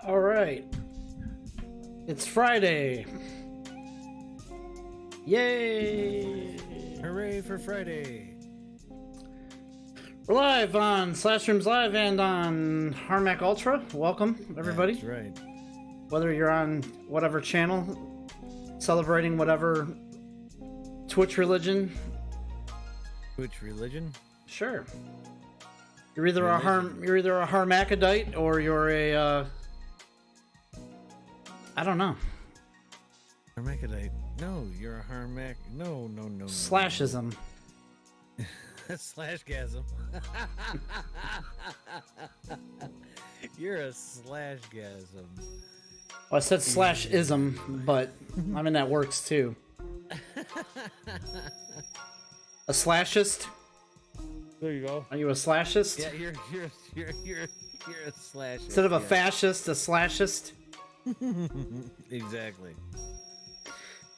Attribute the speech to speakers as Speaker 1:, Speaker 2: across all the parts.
Speaker 1: All right. It's Friday. Yay!
Speaker 2: Hooray for Friday.
Speaker 1: We're live on Slashroom's Live and on Harmack Ultra. Welcome, everybody.
Speaker 2: That's right.
Speaker 1: Whether you're on whatever channel, celebrating whatever Twitch religion.
Speaker 2: Which religion?
Speaker 1: Sure. You're either a Harmackadite or you're a I don't know.
Speaker 2: Harmackadite. No, you're a Harmack. No.
Speaker 1: Slashism.
Speaker 2: Slashgasm. You're a slashgasm.
Speaker 1: Well, I said slashism, but I mean that works too. A slashist?
Speaker 2: There you go.
Speaker 1: Are you a slashist?
Speaker 2: Yeah, you're a slashist.
Speaker 1: Instead of a fascist, a slashist?
Speaker 2: Exactly.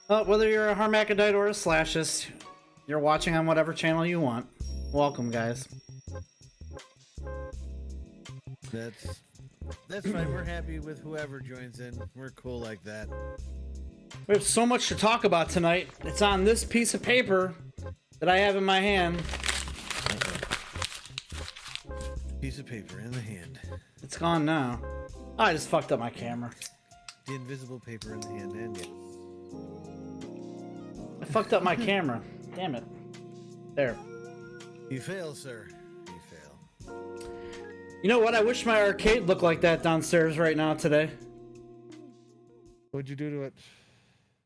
Speaker 1: Whether you're a Harmackadite or a slashist, you're watching on whatever channel you want. Welcome, guys.
Speaker 2: That's fine. We're happy with whoever joins in. We're cool like that.
Speaker 1: We have so much to talk about tonight. It's on this piece of paper that I have in my hand.
Speaker 2: Piece of paper in the hand.
Speaker 1: It's gone now. Oh, I just fucked up my camera.
Speaker 2: The invisible paper in the hand, and yes.
Speaker 1: I fucked up my camera. Damn it. There.
Speaker 2: You fail, sir. You fail.
Speaker 1: You know what? I wish my arcade looked like that downstairs right now today.
Speaker 2: What'd you do to it?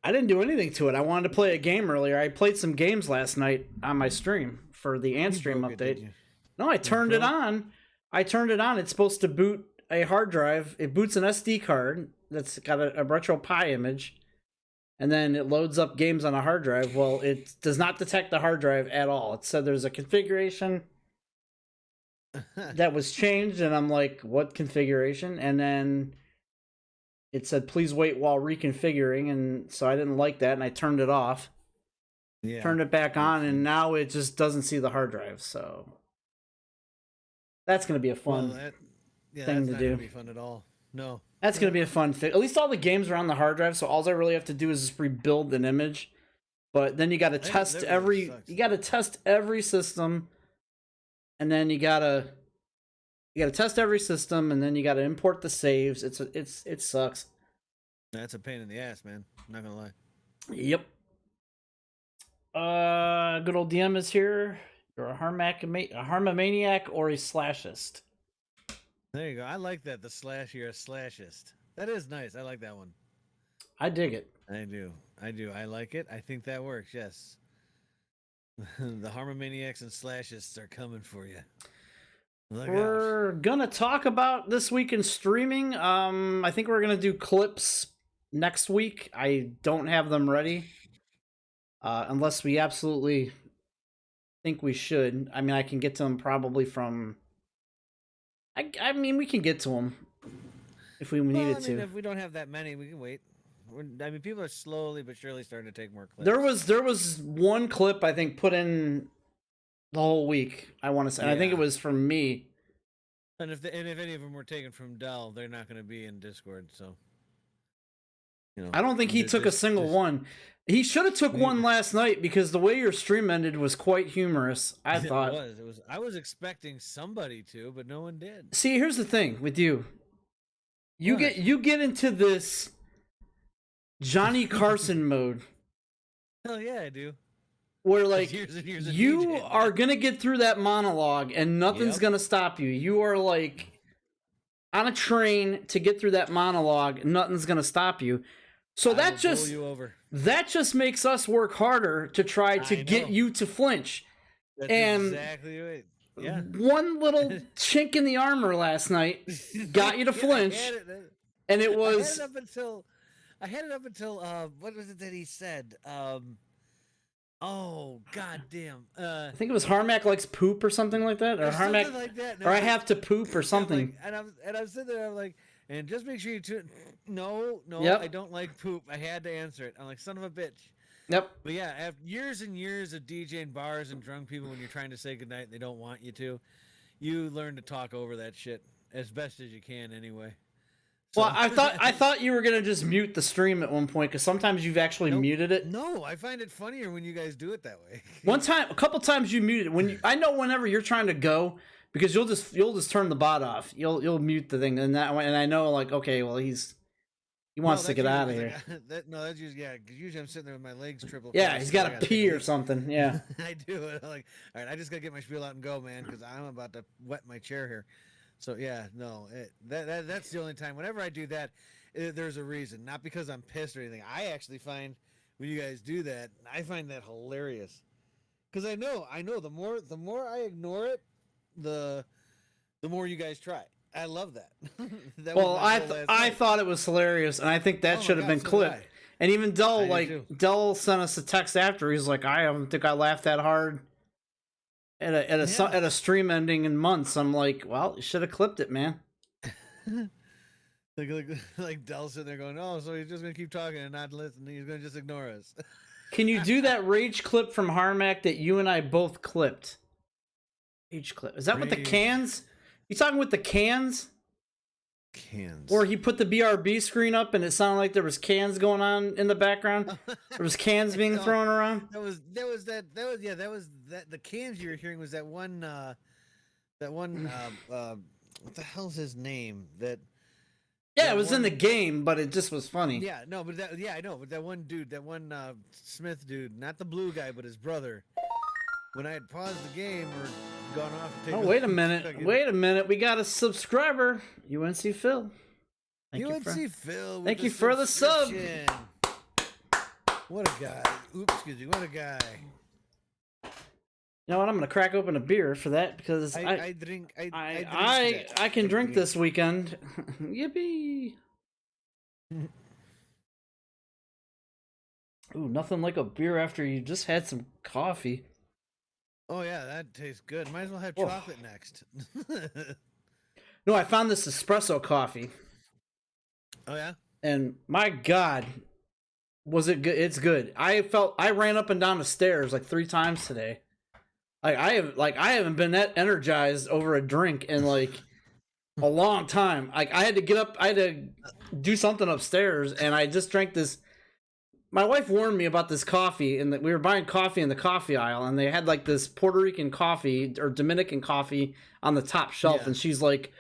Speaker 1: I didn't do anything to it. I wanted to play a game earlier. I played some games last night on my stream for the Stream update. No, I turned it on. It's supposed to boot a hard drive. It boots an SD card that's got a retro Pi image, and then it loads up games on a hard drive. Well, it does not detect the hard drive at all. It said there's a configuration that was changed, and I'm like, what configuration? And then it said, please wait while reconfiguring, and so I didn't like that, and I turned it off. Yeah. Turned it back on, and now it just doesn't see the hard drive, so that's going to be a fun thing to do.
Speaker 2: That's not going to be fun at all. No.
Speaker 1: That's going to be a fun thing. At least all the games are on the hard drive, so all I really have to do is just rebuild an image. But then you got to test every system, and then you got to test every system, and then you got to import the saves. It sucks.
Speaker 2: That's a pain in the ass, man. I'm not going to lie.
Speaker 1: Yep. Good old DM is here. You're a Harmamaniac or a slashist.
Speaker 2: There you go. I like that. You're a slashist. That is nice. I like that one.
Speaker 1: I dig it.
Speaker 2: I do. I like it. I think that works. Yes. The Harmamaniacs and slashists are coming for you.
Speaker 1: We're gonna talk about this week in streaming. I think we're gonna do clips next week. I don't have them ready. Unless we absolutely think we should. I mean, I can get to them probably from... I mean, we can get to them if we needed to.
Speaker 2: If we don't have that many, we can wait. People are slowly but surely starting to take more clips.
Speaker 1: There was one clip, I think, put in the whole week, I want to say. And I think it was from me.
Speaker 2: And if any of them were taken from Dell, they're not going to be in Discord, so...
Speaker 1: I don't think he took a single one. He should have took one last night because the way your stream ended was quite humorous. I thought
Speaker 2: it was. I was expecting somebody to, but no one did.
Speaker 1: See, here's the thing with you. You get into this Johnny Carson mode.
Speaker 2: Hell yeah, I do.
Speaker 1: Where like you are gonna get through that monologue and nothing's gonna stop you. You are like on a train to get through that monologue. Nothing's gonna stop you. So that just makes us work harder to try to get you to flinch.
Speaker 2: That's exactly right. Yeah.
Speaker 1: One little chink in the armor last night got you to flinch, and it was.
Speaker 2: I had it up until what was it that he said? Oh goddamn!
Speaker 1: I think it was Harmack likes poop or something like that, or Harmack,
Speaker 2: like that.
Speaker 1: Or I have to poop or something.
Speaker 2: And I'm sitting there, I'm like. And just make sure you No, I don't like poop. I had to answer it. I'm like, son of a bitch.
Speaker 1: Yep.
Speaker 2: But yeah, after years and years of DJing bars and drunk people when you're trying to say goodnight and they don't want you to, you learn to talk over that shit as best as you can anyway.
Speaker 1: Well, I thought you were gonna just mute the stream at one point because sometimes you've actually muted it.
Speaker 2: No, I find it funnier when you guys do it that way.
Speaker 1: A couple times you muted it. I know whenever you're trying to go, because you'll just turn the bot off. You'll mute the thing, and that way, and I know like, okay, well he wants to get out of here.
Speaker 2: That's usually, yeah, because usually I'm sitting there with my legs triple.
Speaker 1: Yeah, he's got to pee or something. Yeah,
Speaker 2: I do. I'm like, all right, I just gotta get my spiel out and go, man, because I'm about to wet my chair here. So yeah, no, that's the only time. Whenever I do that, there's a reason, not because I'm pissed or anything. I actually find when you guys do that, I find that hilarious, because I know the more I ignore it, the more you guys try. I love that.
Speaker 1: Well, I thought it was hilarious, and I think that should have been clipped. And even Dell sent us a text after. He's like, I don't think I laughed that hard at a stream ending in months. I'm like, well, you should have clipped it, man.
Speaker 2: like Dell sitting there going, oh, so he's just gonna keep talking and not listen. He's gonna just ignore us.
Speaker 1: Can you do that rage clip from Harmack that you and I both clipped? Rage clip. Is that with the cans? You talking with the cans?
Speaker 2: Cans.
Speaker 1: Or he put the BRB screen up and it sounded like there was cans going on in the background. There was cans being thrown around.
Speaker 2: The cans you were hearing was that one what the hell's his name? It
Speaker 1: was in the game, but it just was funny.
Speaker 2: Yeah, no, but I know, but that one dude, Smith dude, not the blue guy, but his brother. When I had paused the game or gone off to take
Speaker 1: wait a minute. We got a subscriber, UNC Phil.
Speaker 2: Phil.
Speaker 1: Thank you for the sub.
Speaker 2: What a guy. Oops, excuse me. What a guy.
Speaker 1: You know what? I'm gonna crack open a beer for that because I can drink this weekend. Yippee! Ooh, nothing like a beer after you just had some coffee.
Speaker 2: Oh yeah, that tastes good. Might as well have chocolate next.
Speaker 1: No, I found this espresso coffee.
Speaker 2: Oh yeah?
Speaker 1: And my God, was it good? It's good. I ran up and down the stairs like 3 times today. I haven't been that energized over a drink in like a long time. Like I had to get up, I had to do something upstairs, and I just drank this. My wife warned me about this coffee, and that we were buying coffee in the coffee aisle, and they had like this Puerto Rican coffee or Dominican coffee on the top shelf, and she's like,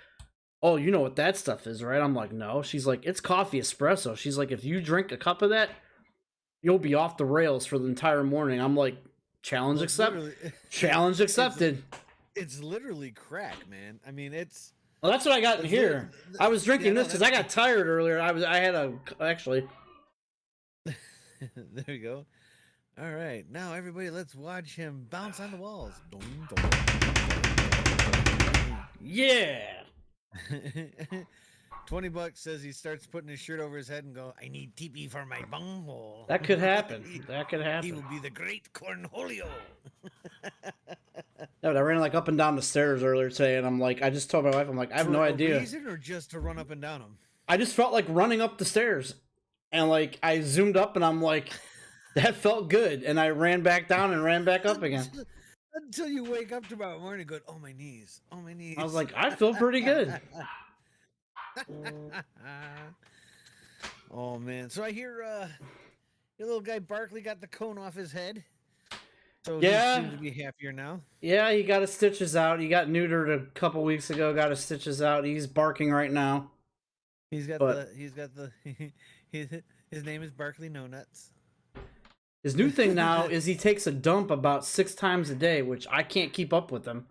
Speaker 1: "Oh, you know what that stuff is, right?" I'm like, "No." She's like, "It's coffee espresso." She's like, "If you drink a cup of that, you'll be off the rails for the entire morning." I'm like, "Challenge accepted." Challenge accepted.
Speaker 2: It's literally crack, man. I mean, it's.
Speaker 1: Well, that's what I got in here. I was drinking this because I got tired earlier. I had actually.
Speaker 2: There you go. All right, now everybody, let's watch him bounce on the walls.
Speaker 1: Yeah.
Speaker 2: $20 says he starts putting his shirt over his head and go, I need TP for my bunghole.
Speaker 1: That could happen.
Speaker 2: He will be the great Cornholio.
Speaker 1: No, I ran like up and down the stairs earlier today, and I'm like, I just told my wife, I'm like, I have no idea.
Speaker 2: Reason or just to run up and down them?
Speaker 1: I just felt like running up the stairs. And like I zoomed up and I'm like, that felt good. And I ran back down and ran back up again.
Speaker 2: Until you wake up tomorrow morning and go, oh my knees. Oh my knees.
Speaker 1: I was like, I feel pretty good.
Speaker 2: Oh man. So I hear your little guy Barkley got the cone off his head. So he seems to be happier now. Yeah,
Speaker 1: he got his stitches out. He got neutered a couple weeks ago, got his stitches out. He's barking right now.
Speaker 2: His name is Barkley No Nuts.
Speaker 1: His new thing now is he takes a dump about 6 times a day, which I can't keep up with him.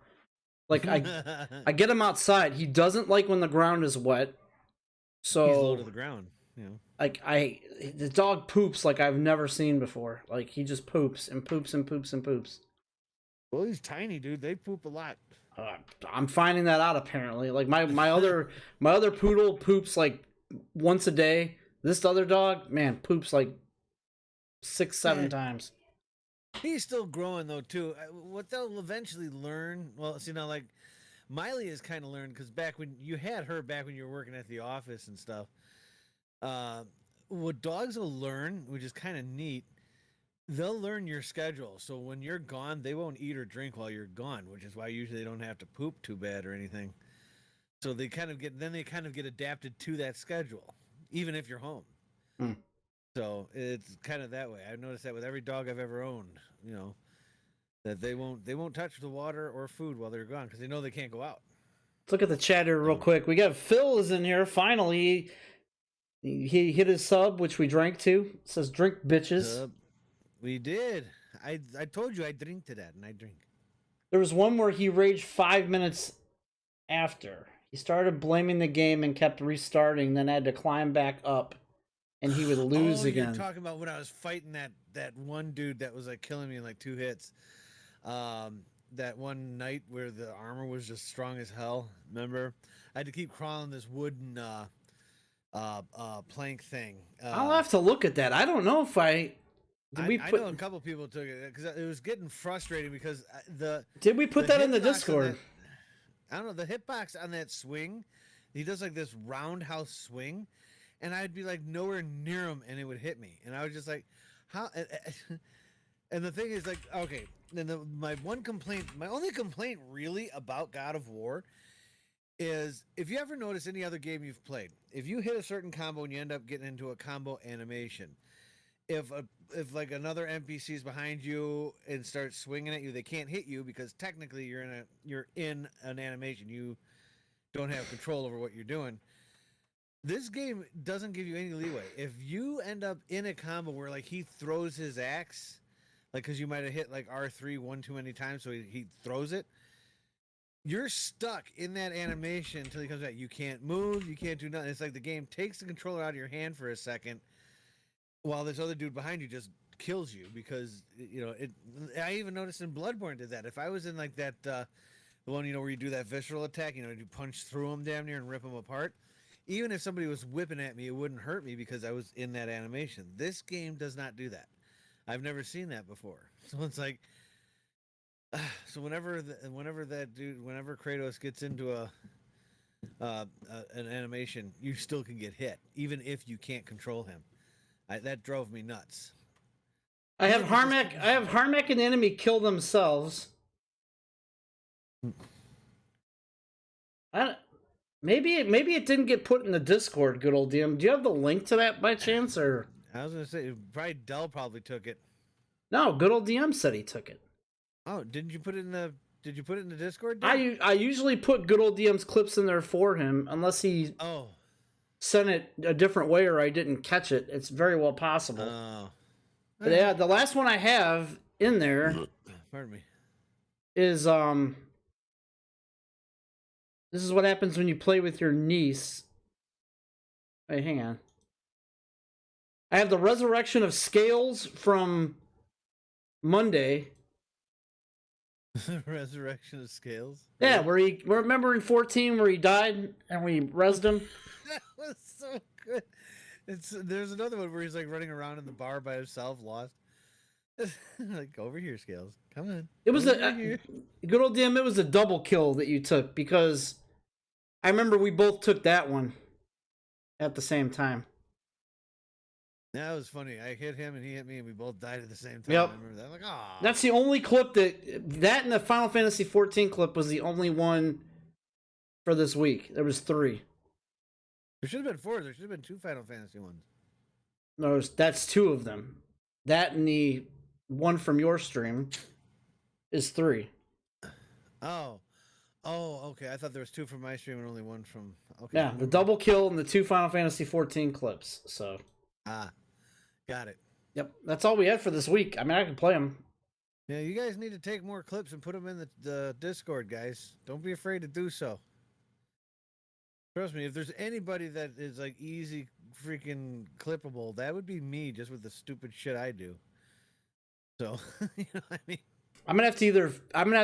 Speaker 1: Like I get him outside. He doesn't like when the ground is wet. So
Speaker 2: he's low to the ground. Yeah.
Speaker 1: Like the dog poops like I've never seen before. Like he just poops and poops and poops and poops.
Speaker 2: Well, he's tiny, dude. They poop a lot.
Speaker 1: I'm finding that out apparently. Like my other poodle poops like once a day. This other dog, man, poops like 6-7 times.
Speaker 2: He's still growing though too. What they'll eventually learn. Well, see now, like Miley has kind of learned because back when you had her, back when you were working at the office and stuff. What dogs will learn, which is kind of neat. They'll learn your schedule. So when you're gone, they won't eat or drink while you're gone, which is why usually they don't have to poop too bad or anything. So they kind of get adapted to that schedule, even if you're home.
Speaker 1: Mm.
Speaker 2: So it's kind of that way. I've noticed that with every dog I've ever owned, that they won't touch the water or food while they're gone because they know they can't go out.
Speaker 1: Let's look at the chat here real quick. We got Phil is in here finally. He hit his sub, which we drank to. It says drink bitches.
Speaker 2: We did. I told you I drink to that, and I drink.
Speaker 1: There was one where he raged 5 minutes after. He started blaming the game and kept restarting, then had to climb back up, and he would lose again.
Speaker 2: You're talking about when I was fighting that one dude that was like killing me in like 2 hits. That one night where the armor was just strong as hell. Remember? I had to keep crawling this wooden plank thing.
Speaker 1: I'll have to look at that. I don't know if I
Speaker 2: know a couple people took it because it was getting frustrating because
Speaker 1: Did we put that in the Discord?
Speaker 2: I don't know, the hitbox on that swing, he does like this roundhouse swing, and I'd be like nowhere near him, and it would hit me, and I was just like, how? And the thing is, like, okay, then my only complaint really about God of War is if you ever notice any other game you've played, if you hit a certain combo and you end up getting into a combo animation, if like another NPC is behind you and starts swinging at you, they can't hit you because technically you're in an animation. You don't have control over what you're doing. This game doesn't give you any leeway. If you end up in a combo where like he throws his axe, like because you might have hit like R3 one too many times, so he throws it, you're stuck in that animation until he comes back. You can't move, you can't do nothing. It's like the game takes the controller out of your hand for a second, while this other dude behind you just kills you because I even noticed in Bloodborne did that. If I was in like that the one where you do that visceral attack, you punch through them damn near and rip them apart. Even if somebody was whipping at me, it wouldn't hurt me because I was in that animation. This game does not do that. I've never seen that before. So it's like, so whenever Kratos gets into an animation, you still can get hit, even if you can't control him. That drove me nuts.
Speaker 1: I have Harmack and the enemy kill themselves. Maybe it didn't get put in the Discord, good old DM. Do you have the link to that by chance, or?
Speaker 2: I was gonna say Dell probably took it.
Speaker 1: No, good old DM said he took it.
Speaker 2: Oh, did you put it in the Discord?
Speaker 1: I usually put good old DM's clips in there for him, unless he sent it a different way or I didn't catch it. It's very well possible.
Speaker 2: Oh.
Speaker 1: But yeah, the last one I have in there
Speaker 2: Pardon me.
Speaker 1: Is this is what happens when you play with your niece. Wait, hang on. I have the resurrection of Scales from Monday.
Speaker 2: Resurrection of Scales?
Speaker 1: Yeah, remember in 14 where he died and we rezzed him?
Speaker 2: That was so good. There's another one where he's like running around in the bar by himself, lost. Like, over here, Scales. Come on.
Speaker 1: It was good old DM. It was a double kill that you took because I remember we both took that one at the same time.
Speaker 2: That was funny. I hit him and he hit me and we both died at the same time.
Speaker 1: Yep.
Speaker 2: I remember that. Like, oh.
Speaker 1: That's the only clip that and the Final Fantasy 14 clip was the only one for this week. There was 3.
Speaker 2: There should have been 4. There should have been 2 Final Fantasy ones.
Speaker 1: No, that's 2 of them. That and the one from your stream is 3.
Speaker 2: Oh, okay. I thought there was 2 from my stream and only 1 from. Okay.
Speaker 1: Yeah, the double kill and the 2 Final Fantasy 14 clips. So.
Speaker 2: Got it.
Speaker 1: Yep, that's all we had for this week. I mean, I can play them.
Speaker 2: Yeah, you guys need to take more clips and put them in the Discord, guys. Don't be afraid to do so. Trust me, if there's anybody that is like easy freaking clippable, that would be me, just with the stupid shit I do. So, you know what I mean? I'm gonna have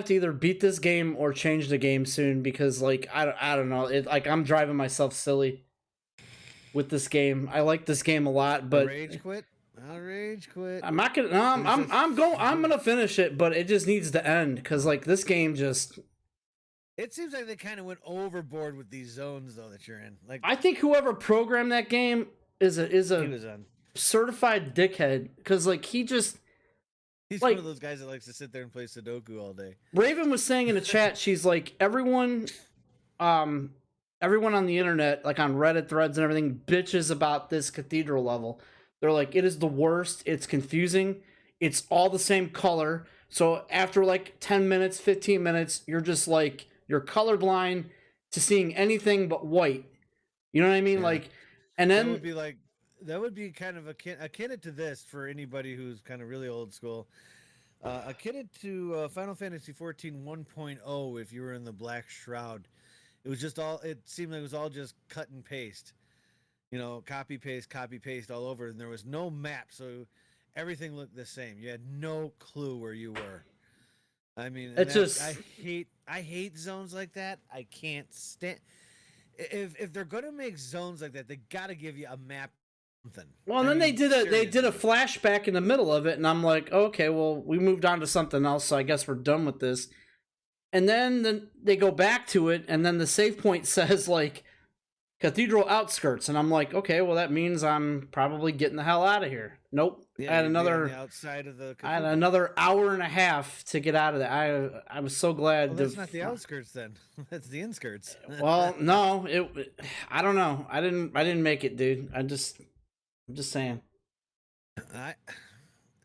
Speaker 1: to either beat this game or change the game soon because like I don't know, I'm driving myself silly with this game. I like this game a lot, but
Speaker 2: I'll rage quit.
Speaker 1: I'm not gonna. No, I'm gonna finish it, but it just needs to end because like this game just.
Speaker 2: It seems like they kind of went overboard with these zones though that you're in. Like
Speaker 1: I think whoever programmed that game is a certified dickhead because like he's
Speaker 2: like, one of those guys that likes to sit there and play Sudoku all day.
Speaker 1: Raven was saying in the chat, she's like everyone everyone on the internet, like on Reddit threads and everything, bitches about this cathedral level. They're like, it is the worst. It's confusing. It's all the same color. So after like 10 minutes, 15 minutes, you're just like, you're colorblind to seeing anything but white. You know what I mean?
Speaker 2: Yeah.
Speaker 1: Like, and then
Speaker 2: that would be kind of akin to this for anybody who's kind of really old school. Akin to Final Fantasy 14 1.0 if you were in the Black Shroud. It was just all, it seemed like it was all just cut and paste. You know, copy paste all over, and there was no map, so everything looked the same. You had no clue where you were. I mean, I hate zones like that. I can't stand. If they're gonna make zones like that, they gotta give you a map. Something.
Speaker 1: Well, and then they did a flashback in the middle of it, and I'm like, okay, well, we moved on to something else, so I guess we're done with this. And then they go back to it, and then the save point says like Cathedral Outskirts, and I'm like, okay, well, that means I'm probably getting the hell out of here. Nope.
Speaker 2: Yeah,
Speaker 1: I had another
Speaker 2: outside of the.
Speaker 1: I had another hour and a half to get out of that. I was so glad.
Speaker 2: Well, that's not the outskirts then. That's the inskirts.
Speaker 1: Well, no, I don't know. I didn't make it, dude. I'm just saying.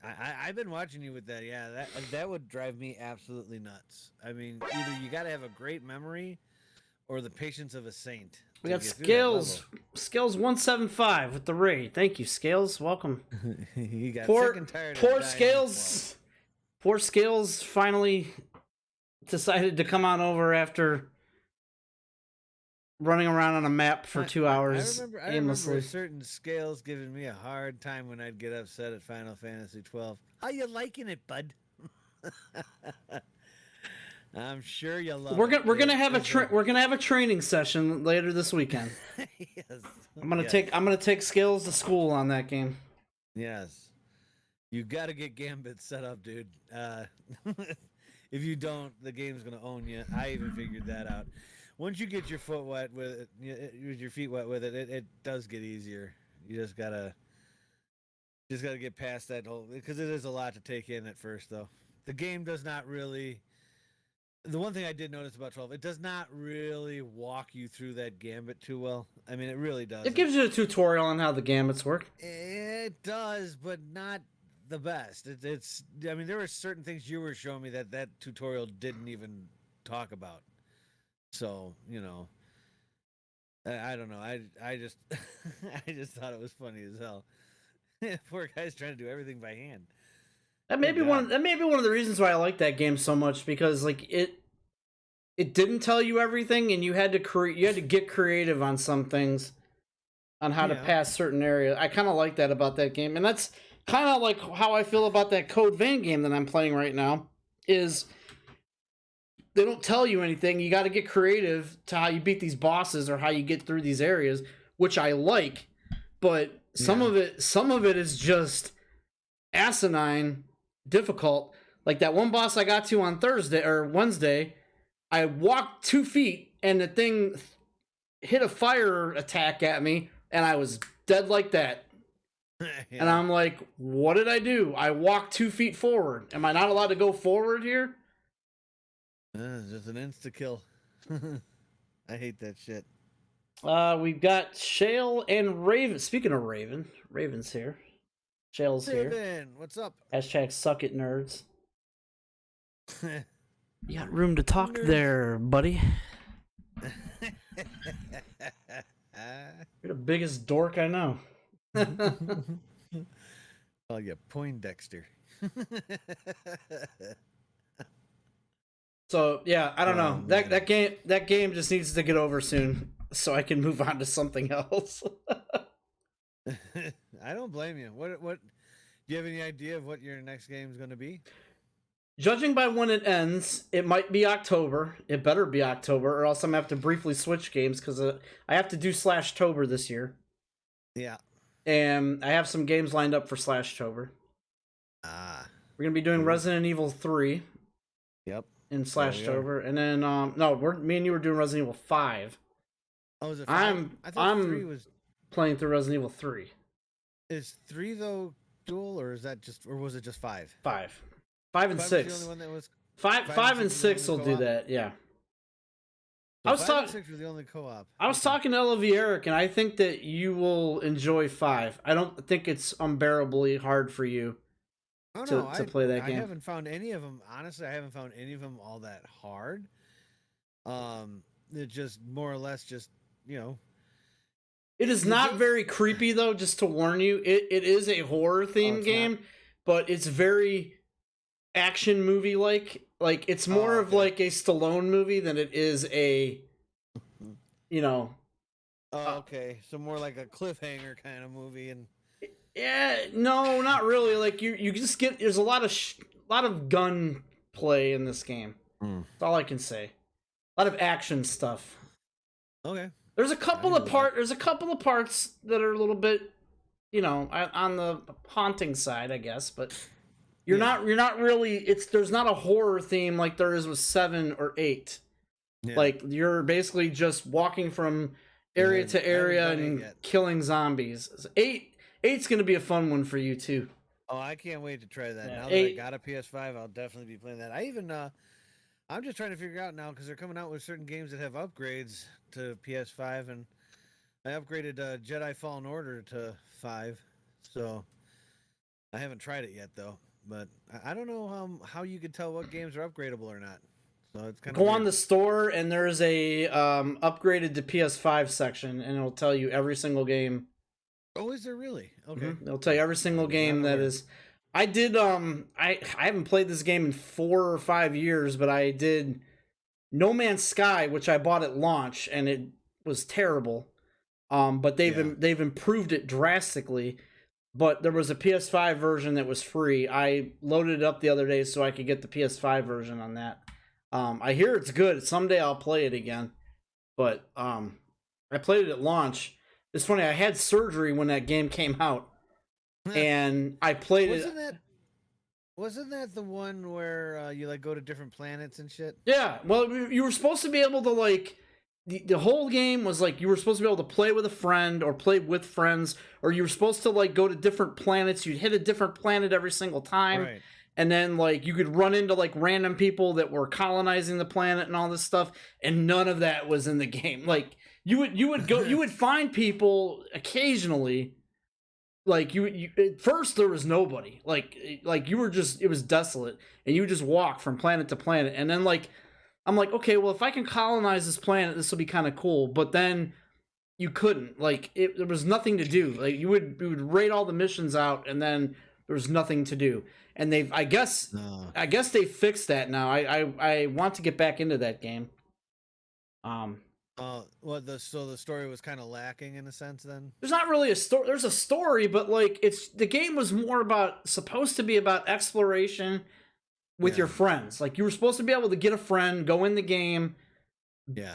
Speaker 2: I've been watching you with that. Yeah, that would drive me absolutely nuts. I mean, either you got to have a great memory, or the patience of a saint.
Speaker 1: We got Scales 175 with the raid. Thank you, Scales. Welcome.
Speaker 2: He got
Speaker 1: sick
Speaker 2: and tired.
Speaker 1: Poor Scales. Poor Scales finally decided to come on over after running around on a map for 2 hours.
Speaker 2: I remember certain Scales giving me a hard time when I'd get upset at Final Fantasy 12. How you liking it, bud? I'm sure you love.
Speaker 1: We're gonna have a training session later this weekend.
Speaker 2: Yes.
Speaker 1: I'm gonna take Scales to school on that game.
Speaker 2: Yes. You got to get Gambit set up, dude. If you don't, the game's gonna own you. I even figured that out. Once you get your foot wet with it, your feet wet with it, it does get easier. You just gotta get past that whole, because it is a lot to take in at first, though. The game does not really. The one thing I did notice about 12, it does not really walk you through that gambit too well. I mean, it really does.
Speaker 1: It gives you a tutorial on how the gambits work.
Speaker 2: It does, but not the best. It's. I mean, there were certain things you were showing me that tutorial didn't even talk about. So, you know, I don't know. I just I just thought it was funny as hell. Poor guy's trying to do everything by hand.
Speaker 1: That may be one of the reasons why I like that game so much, because like it didn't tell you everything, and you had to get creative on some things, on how to pass certain areas. I kind of like that about that game, and that's kind of like how I feel about that Code Vein game that I'm playing right now. Is they don't tell you anything. You got to get creative to how you beat these bosses or how you get through these areas, which I like, but some of it is just asinine difficult. Like that one boss I got to on Thursday or Wednesday, I walked 2 feet and the thing hit a fire attack at me and I was dead like that. And I'm like, what did I do? I walked 2 feet forward. Am I not allowed to go forward here?
Speaker 2: Just an insta kill. I hate that shit.
Speaker 1: We've got Shale and Raven. Speaking of Raven's here. Shale's here.
Speaker 2: What's up?
Speaker 1: Hashtag suck it, nerds. You got room to talk there, buddy. You're the biggest dork I know.
Speaker 2: Oh, yeah, Poindexter.
Speaker 1: So yeah, I don't know. That game just needs to get over soon, so I can move on to something else.
Speaker 2: I don't blame you. What do you have any idea of what your next game is going to be?
Speaker 1: Judging by when it ends, it might be October. It better be October, or else I'm gonna have to briefly switch games because I have to do Slashtober this year.
Speaker 2: Yeah,
Speaker 1: and I have some games lined up for Slashtober. We're gonna be doing Resident Evil 3.
Speaker 2: Yep.
Speaker 1: In Slashtober, and then me and you were doing Resident Evil 5.
Speaker 2: Oh, is it 5?
Speaker 1: I'm
Speaker 2: 3 was
Speaker 1: playing through Resident Evil 3.
Speaker 2: Is 3 though dual, or was it just 5?
Speaker 1: 5 and 6.
Speaker 2: The only one that was
Speaker 1: 5 and 6 will do that. Yeah.
Speaker 2: So
Speaker 1: I was
Speaker 2: 5 and
Speaker 1: talking.
Speaker 2: 6 were the only co-op.
Speaker 1: I was talking to Eric, and I think that you will enjoy 5. I don't think it's unbearably hard for you to play that game.
Speaker 2: I haven't found any of them. Honestly, I haven't found any of them all that hard. It just more or less just, you know.
Speaker 1: It is not very creepy, though, just to warn you. It is a horror-themed game, but it's very action movie-like. Like, it's more of like a Stallone movie than it is a, you know...
Speaker 2: Oh, okay. So more like a cliffhanger kind of movie, and
Speaker 1: yeah, no, not really. Like you just get there's a lot of gun play in this game. That's all I can say. A lot of action stuff.
Speaker 2: Okay.
Speaker 1: There's a couple of parts that are a little bit, you know, on the haunting side, I guess. But you're not really. There's not a horror theme like there is with 7 or 8. Yeah. Like you're basically just walking from area to area and killing zombies. 8's gonna be a fun one for you too.
Speaker 2: Oh, I can't wait to try that. Yeah. Now that I got a PS5, I'll definitely be playing that. I'm just trying to figure out now because they're coming out with certain games that have upgrades to PS5, and I upgraded Jedi Fallen Order to 5, so I haven't tried it yet though. But I don't know how you can tell what games are upgradable or not. So it's kind of
Speaker 1: on the store and there's a upgraded to PS5 section, and it'll tell you every single game.
Speaker 2: Oh, is there really? Okay.
Speaker 1: Mm-hmm. It'll tell you every single game that is. I did I haven't played this game in 4 or 5 years, but I did No Man's Sky, which I bought at launch, and it was terrible. But they've improved it drastically. But there was a PS5 version that was free. I loaded it up the other day so I could get the PS5 version on that. I hear it's good. Someday I'll play it again. But I played it at launch. It's funny, I had surgery when that game came out. And I played
Speaker 2: Wasn't that the one where you like go to different planets and shit?
Speaker 1: Yeah. Well, you were supposed to be able to like the whole game was like you were supposed to be able to play with a friend or play with friends, or you were supposed to like go to different planets. You'd hit a different planet every single time. Right. And then like you could run into like random people that were colonizing the planet and all this stuff, and none of that was in the game. Like you would find people occasionally. Like you at first there was nobody. Like you were just, it was desolate, and you would just walk from planet to planet. And then like I'm like, okay, well if I can colonize this planet, this will be kind of cool. But then you couldn't. Like there was nothing to do. Like you would rate all the missions out, and then there was nothing to do. And I guess they fixed that now. I want to get back into that game.
Speaker 2: So the story was kind of lacking in a sense then?
Speaker 1: There's not really a story. There's a story, but like the game was more supposed to be about exploration with your friends. Like you were supposed to be able to get a friend, go in the game,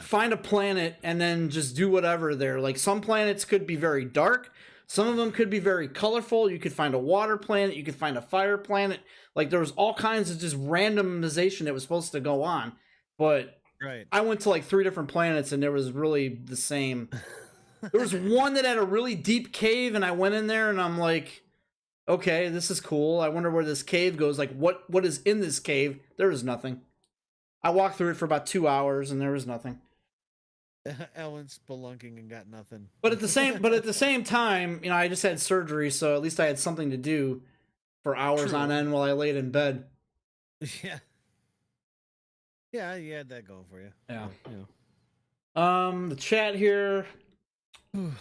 Speaker 1: find a planet, and then just do whatever there. Like some planets could be very dark. Some of them could be very colorful. You could find a water planet. You could find a fire planet. Like there was all kinds of just randomization that was supposed to go on. But
Speaker 2: right.
Speaker 1: I went to like 3 different planets, and there was really the same. There was one that had a really deep cave, and I went in there, and I'm like, okay, this is cool. I wonder where this cave goes. Like, what is in this cave? There is nothing. I walked through it for about 2 hours, and there was nothing.
Speaker 2: Ellen spelunking and got nothing.
Speaker 1: But at the same time, you know, I just had surgery, so at least I had something to do for hours on end while I laid in bed.
Speaker 2: Yeah. Yeah, you had that going for you.
Speaker 1: Yeah.
Speaker 2: Yeah.
Speaker 1: The chat here. Let's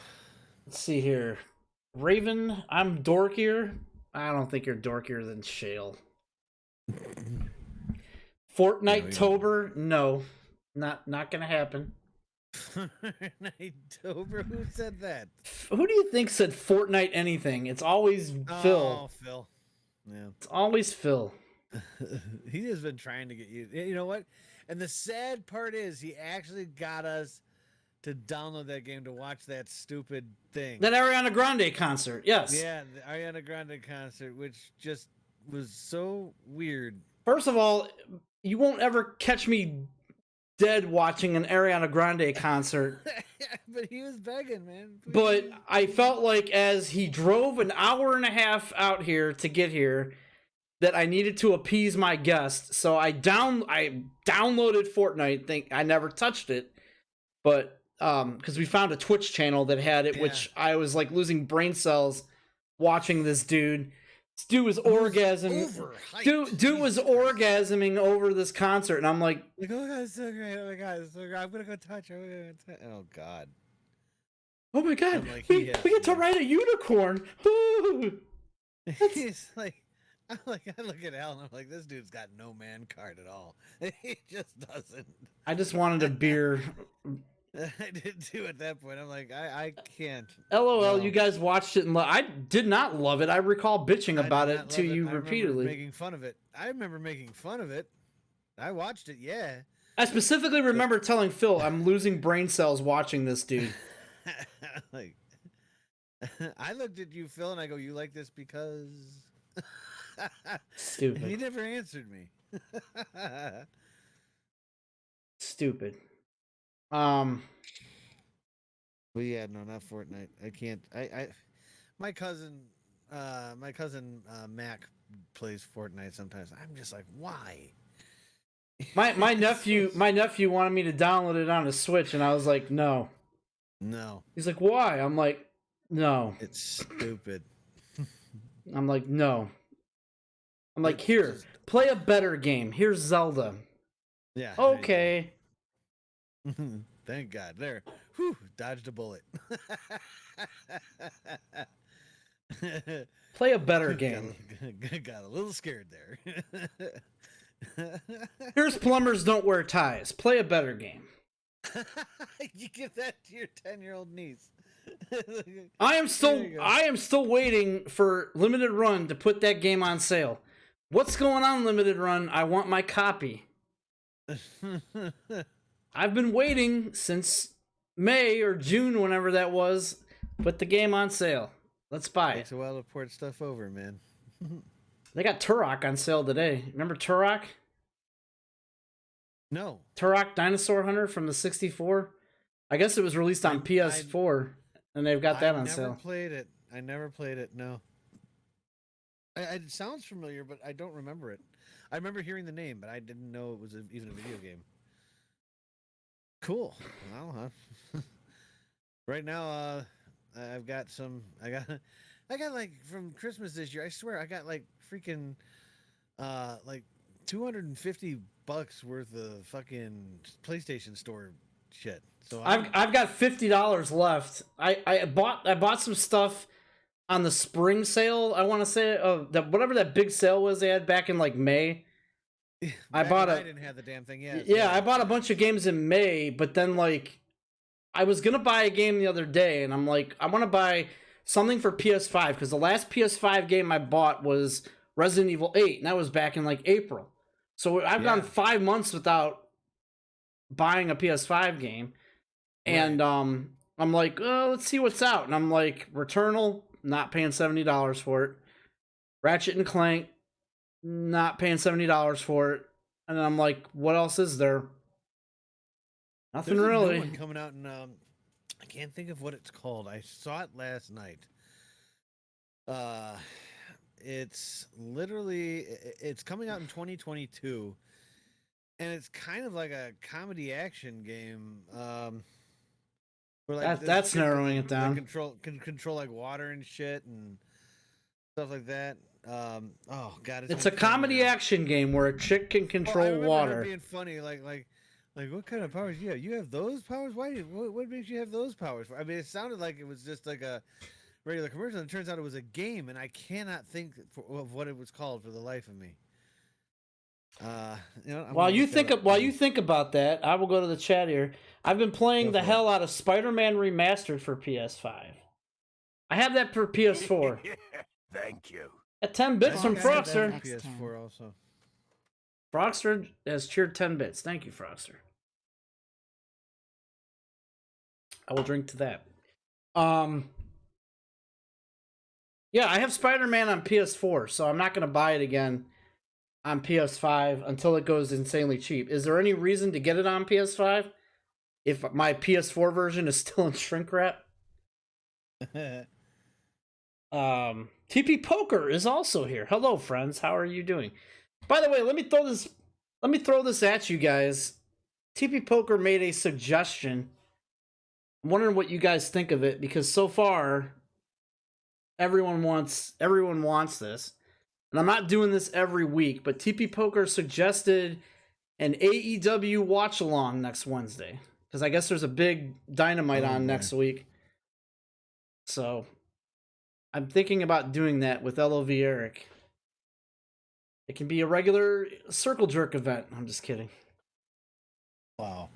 Speaker 1: see here. Raven, I'm dorkier. I don't think you're dorkier than Shale. Fortnite-tober? No. Not gonna happen.
Speaker 2: Fortnite-tober? Who said that?
Speaker 1: Who do you think said Fortnite anything? It's always Phil.
Speaker 2: Oh, Phil. Yeah.
Speaker 1: It's always Phil.
Speaker 2: He has been trying to get you. You know what? And the sad part is he actually got us to download that game to watch that stupid thing.
Speaker 1: That Ariana Grande concert, yes.
Speaker 2: Yeah, the Ariana Grande concert, which just was so weird.
Speaker 1: First of all, you won't ever catch me dead watching an Ariana Grande concert.
Speaker 2: But he was begging, man. Please.
Speaker 1: But I felt like as he drove an hour and a half out here to get here, that I needed to appease my guest. So I downloaded Fortnite. I never touched it. but because we found a Twitch channel that had it, which I was like losing brain cells watching this dude. This dude was orgasming. Dude was orgasming over this concert, and I'm like,
Speaker 2: oh my god, it's so great! Oh my god, it's so great! I'm gonna go touch. Oh god.
Speaker 1: Oh my god, like, we get to ride a unicorn.
Speaker 2: He's like, I look at Al and I'm like, this dude's got no man card at all. He just doesn't.
Speaker 1: I just wanted a beer.
Speaker 2: I did too at that point. I'm like, I can't.
Speaker 1: LOL, no. You guys watched it and I did not love it. I recall bitching about it to you repeatedly.
Speaker 2: Making fun of it. I remember making fun of it. I watched it, yeah.
Speaker 1: I specifically remember telling Phil, I'm losing brain cells watching this dude.
Speaker 2: Like, I looked at you, Phil, and I go, you like this because...
Speaker 1: Stupid.
Speaker 2: And he never answered me.
Speaker 1: Stupid.
Speaker 2: Well, yeah, no, not Fortnite. I can't. My cousin Mac plays Fortnite sometimes. I'm just like, why?
Speaker 1: My nephew wanted me to download it on a Switch, and I was like, no. He's like, why? I'm like, no.
Speaker 2: It's stupid.
Speaker 1: I'm like, no. I'm like, here, play a better game. Here's Zelda.
Speaker 2: Yeah.
Speaker 1: Okay.
Speaker 2: Thank God. There. Whew, dodged a bullet.
Speaker 1: Play a better game.
Speaker 2: Got a little scared there.
Speaker 1: Here's Plumbers Don't Wear Ties. Play a better game.
Speaker 2: You give that to your 10-year-old niece.
Speaker 1: I am still waiting for Limited Run to put that game on sale. What's going on, Limited Run? I want my copy. I've been waiting since May or June, whenever that was. Put the game on sale. Let's buy it.
Speaker 2: Takes a while to port stuff over, man.
Speaker 1: They got Turok on sale today. Remember Turok?
Speaker 2: No.
Speaker 1: Turok Dinosaur Hunter from the 64. I guess it was released on PS4, and they've got that on sale.
Speaker 2: I never played it. No. It sounds familiar, but I don't remember it. I remember hearing the name, but I didn't know it was even a video game. Cool. Well, right now, I got like from Christmas this year. I swear, I got like freaking, like $250 worth of fucking PlayStation Store shit. So
Speaker 1: I've got $50 left. I bought some stuff on the spring sale. I want to say whatever that big sale was they had back in like May. I
Speaker 2: didn't have the damn thing yet.
Speaker 1: Yeah, I bought a bunch of games in May, but then like I was gonna buy a game the other day, and I'm like, I want to buy something for PS5 because the last PS5 game I bought was Resident Evil 8, and that was back in like April. So I've gone 5 months without buying a PS5 game, and I'm like, oh, let's see what's out, and I'm like, Returnal, not paying $70 for it. Ratchet and Clank, not paying $70 for it, and then I'm like, what else is there? Nothing really.
Speaker 2: There's a new one coming out, and I can't think of what it's called. I saw it last night. It's coming out in 2022, and it's kind of like a comedy action game. Where like
Speaker 1: that's narrowing it down.
Speaker 2: Can control like water and shit and stuff like that. Oh god,
Speaker 1: it's a comedy action game where a chick can control water.
Speaker 2: Being funny, like what kind of powers? Yeah, you have those powers. What makes you have those powers? I mean, it sounded like it was just like a regular commercial, and it turns out it was a game, and I cannot think of what it was called for the life of me. While you think about that, I will go to the chat here. I've been playing the hell out of Spider-Man Remastered for PS5. I have that for PS4.
Speaker 3: Thank you.
Speaker 1: At 10 bits from Frogster.
Speaker 2: PS4 also.
Speaker 1: Frogster has cheered 10 bits. Thank you, Frogster. I will drink to that. Yeah, I have Spider-Man on PS4, so I'm not going to buy it again on PS5 until it goes insanely cheap. Is there any reason to get it on PS5 if my PS4 version is still in shrink wrap? TP Poker is also here. Hello, friends. How are you doing? By the way, let me throw this at you guys. TP Poker made a suggestion I'm wondering what you guys think of it, because so far everyone wants this. And I'm not doing this every week, but TP Poker suggested an AEW watch along next Wednesday, because I guess there's a big Dynamite on next week. So I'm thinking about doing that with LOV Eric. It can be a regular circle jerk event. I'm just kidding.
Speaker 2: Wow.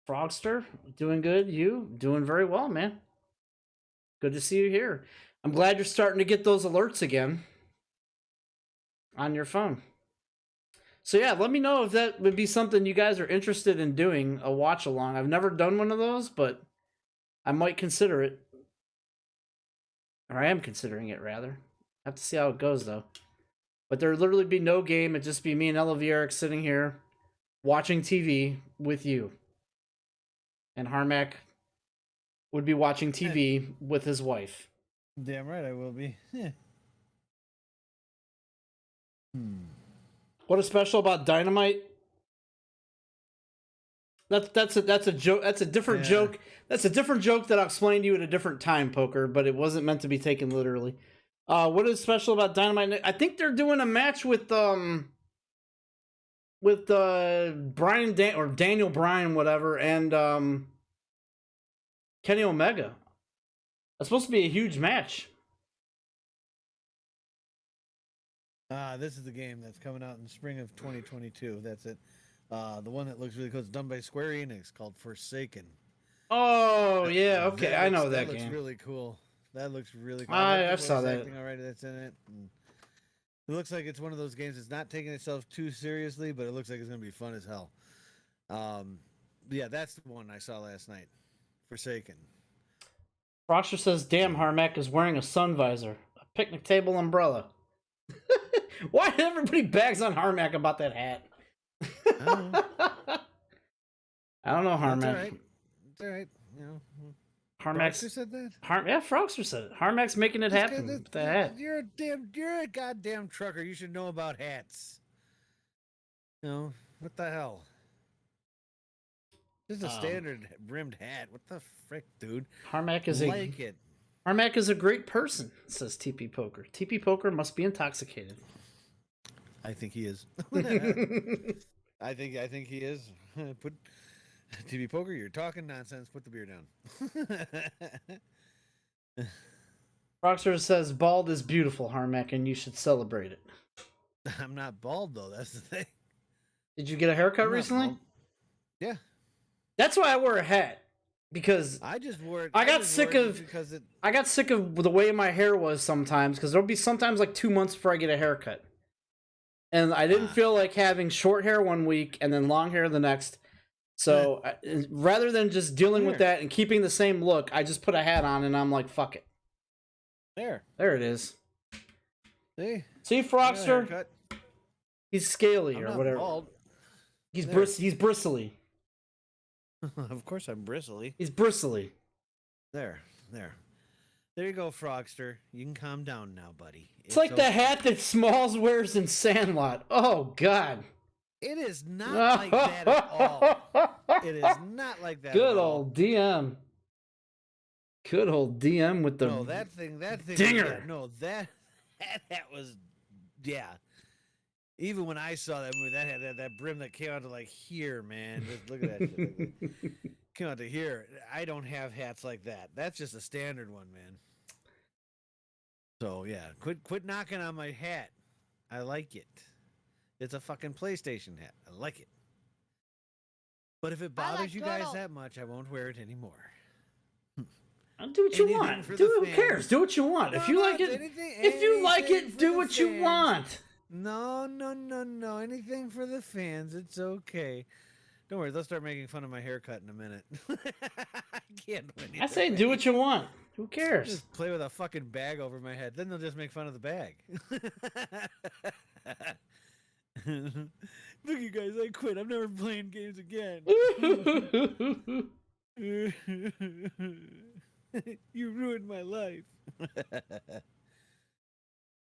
Speaker 1: Frogster, doing good. You doing very well, man. Good to see you here. I'm glad you're starting to get those alerts again on your phone. So yeah, let me know if that would be something you guys are interested in doing, a watch along. I've never done one of those, but I might consider it. Or I am considering it, rather. I have to see how it goes, though. But there'd literally be no game. It'd just be me and LV Eric sitting here watching TV with you. And Harmack would be watching TV with his wife.
Speaker 2: Damn right I will be. Yeah.
Speaker 1: What is special about Dynamite? That's a joke. That's a different joke. That's a different joke that I'll explain to you at a different time, Poker. But it wasn't meant to be taken literally. What is special about Dynamite? I think they're doing a match with Daniel Bryan, whatever, and Kenny Omega. That's supposed to be a huge match.
Speaker 2: This is the game that's coming out in spring of 2022. That's it. The one that looks really cool is done by Square Enix, called Forsaken.
Speaker 1: Oh yeah, okay, I know that game.
Speaker 2: Looks really cool. That looks really cool.
Speaker 1: I saw that.
Speaker 2: Already that's in it. And it looks like it's one of those games that's not taking itself too seriously, but it looks like it's gonna be fun as hell. Yeah, that's the one I saw last night. Forsaken.
Speaker 1: Frosher says, "Damn, Harmack is wearing a sun visor, a picnic table umbrella." Why did everybody bags on Harmack about that hat? I don't know, Harmack.
Speaker 2: It's all right. You know.
Speaker 1: Harmax
Speaker 2: said that.
Speaker 1: Yeah, Frogster said it. Harmack's making it happen with the hat.
Speaker 2: You're a goddamn trucker. You should know about hats. You know what the hell? This is a standard brimmed hat. What the frick, dude?
Speaker 1: Harmack is Harmack is a great person, says TP Poker. TP Poker must be intoxicated.
Speaker 2: I think he is. I think he is. Put TP Poker, you're talking nonsense. Put the beer down.
Speaker 1: Rockstar says bald is beautiful, Harmack, and you should celebrate it.
Speaker 2: I'm not bald though. That's the thing.
Speaker 1: Did you get a haircut recently?
Speaker 2: Yeah.
Speaker 1: That's why I wear a hat. Because
Speaker 2: I just wore it.
Speaker 1: I got sick of the way my hair was sometimes, because there'll be sometimes like 2 months before I get a haircut. And I didn't feel like having short hair one week and then long hair the next. So rather than just dealing with that and keeping the same look, I just put a hat on and I'm like, fuck it. There it is. See, Frogster? He's scaly or whatever.
Speaker 2: Bald.
Speaker 1: He's bristly.
Speaker 2: Of course I'm bristly.
Speaker 1: He's bristly.
Speaker 2: There you go, Frogster. You can calm down now, buddy.
Speaker 1: It's like the hat that Smalls wears in Sandlot. Oh, God.
Speaker 2: It is not like that at all. It is not like that
Speaker 1: Good old DM. Good old DM with the
Speaker 2: that thing
Speaker 1: dinger.
Speaker 2: That hat was, yeah. Even when I saw that movie, that had that brim that came out to like here, man. Just look at that shit. Came out to here. I don't have hats like that. That's just a standard one, man. So yeah, quit knocking on my hat. I like it. It's a fucking PlayStation hat. I like it. But if it bothers you guys that much, I won't wear it anymore.
Speaker 1: Do what you want. Who cares? Do what you want. If you like it, do what you want.
Speaker 2: No. Anything for the fans. It's okay. Don't worry. They'll start making fun of my haircut in a minute. I can't do anything.
Speaker 1: I say do what you want. Who cares?
Speaker 2: Just play with a fucking bag over my head. Then they'll just make fun of the bag. Look, you guys, I quit. I'm never playing games again. You ruined my life.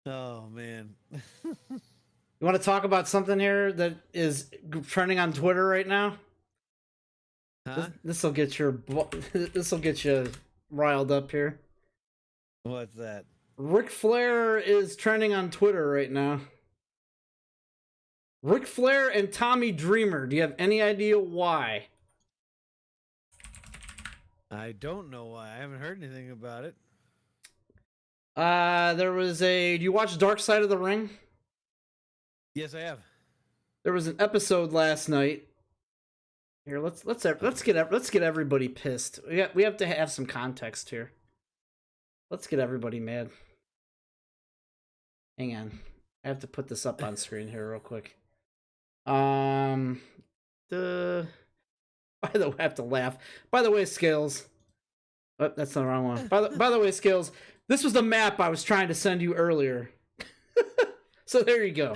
Speaker 2: Oh, man.
Speaker 1: You want to talk about something here that is trending on Twitter right now?
Speaker 2: Huh?
Speaker 1: This will get you riled up here.
Speaker 2: What's that?
Speaker 1: Ric Flair is trending on Twitter right now. Ric Flair and Tommy Dreamer. Do you have any idea why?
Speaker 2: I don't know why. I haven't heard anything about it.
Speaker 1: There was a. Do you watch Dark Side of the Ring?
Speaker 2: Yes, I have.
Speaker 1: There was an episode last night. Here, let's get everybody pissed. We have to have some context here. Let's get everybody mad. Hang on, I have to put this up on screen here real quick. By the way, I have to laugh. By the way, Scales. Oh, that's not the wrong one. By the way, Scales. This was the map I was trying to send you earlier. So there you go.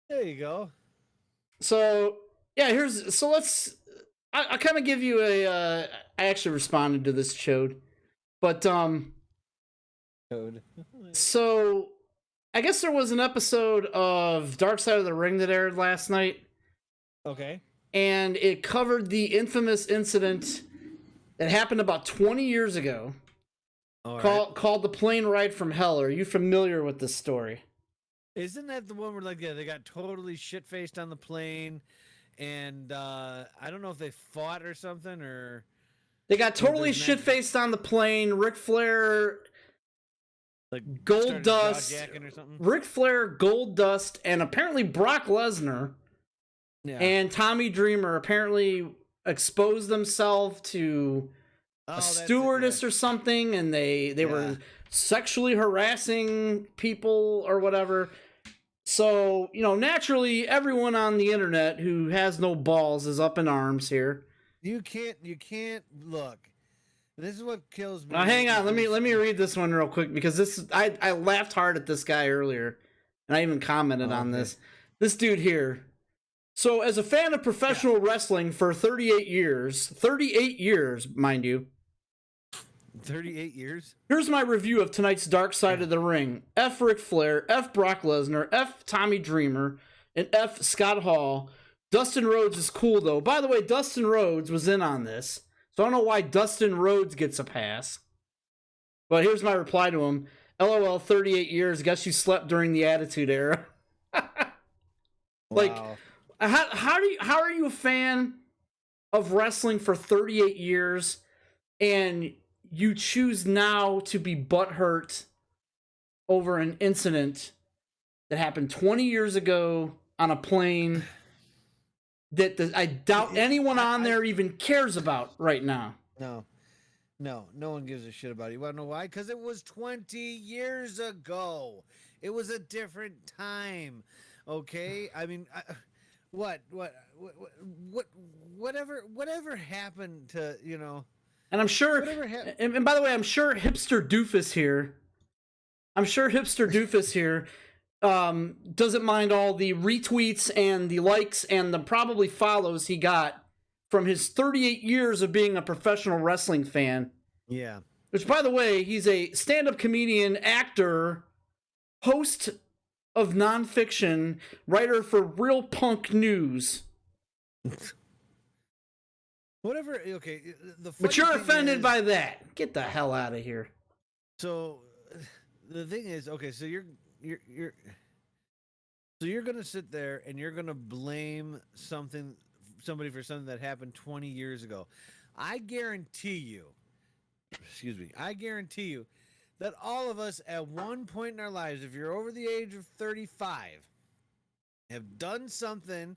Speaker 2: There you go.
Speaker 1: So yeah, I'll kind of give you I actually responded to this chode, but
Speaker 2: Code.
Speaker 1: so I guess there was an episode of Dark Side of the Ring that aired last night.
Speaker 2: Okay.
Speaker 1: And it covered the infamous incident that happened about 20 years ago. Called the plane ride from hell. Are you familiar with this story?
Speaker 2: Isn't that the one where they got totally shit faced on the plane, and I don't know if they fought or something or
Speaker 1: they got totally shit faced on the plane. Ric Flair, Gold Dust,
Speaker 2: or something.
Speaker 1: Ric Flair, Gold Dust, and apparently Brock Lesnar and Tommy Dreamer apparently exposed themselves to a stewardess or something, and they were sexually harassing people or whatever. So, naturally, everyone on the internet who has no balls is up in arms here.
Speaker 2: You can't look. This is what kills me.
Speaker 1: Now, hang on. Let me read this one real quick because I laughed hard at this guy earlier, and I even commented on this. This dude here. So, as a fan of professional wrestling for 38 years, mind you.
Speaker 2: 38 years?
Speaker 1: Here's my review of tonight's Dark Side of the Ring. F. Ric Flair, F. Brock Lesnar, F. Tommy Dreamer, and F. Scott Hall. Dustin Rhodes is cool, though. By the way, Dustin Rhodes was in on this, so I don't know why Dustin Rhodes gets a pass. But here's my reply to him. LOL, 38 years. Guess you slept during the Attitude Era.
Speaker 2: Wow.
Speaker 1: How are you a fan of wrestling for 38 years and you choose now to be butthurt over an incident that happened 20 years ago on a plane that I doubt anyone on there even cares about right now?
Speaker 2: No one gives a shit about it. You want to know why? Because it was 20 years ago. It was a different time. Okay? I mean, whatever happened to,
Speaker 1: And I'm sure, and by the way, I'm sure Hipster Doofus here doesn't mind all the retweets and the likes and the probably follows he got from his 38 years of being a professional wrestling fan.
Speaker 2: Yeah.
Speaker 1: Which, by the way, he's a stand-up comedian, actor, host of nonfiction, writer for Real Punk News.
Speaker 2: Whatever. Okay.
Speaker 1: But you're offended by that. Get the hell out of here.
Speaker 2: So the thing is, okay, so you're gonna sit there and you're gonna blame somebody for something that happened 20 years ago. I guarantee you that all of us at one point in our lives, if you're over the age of 35, have done something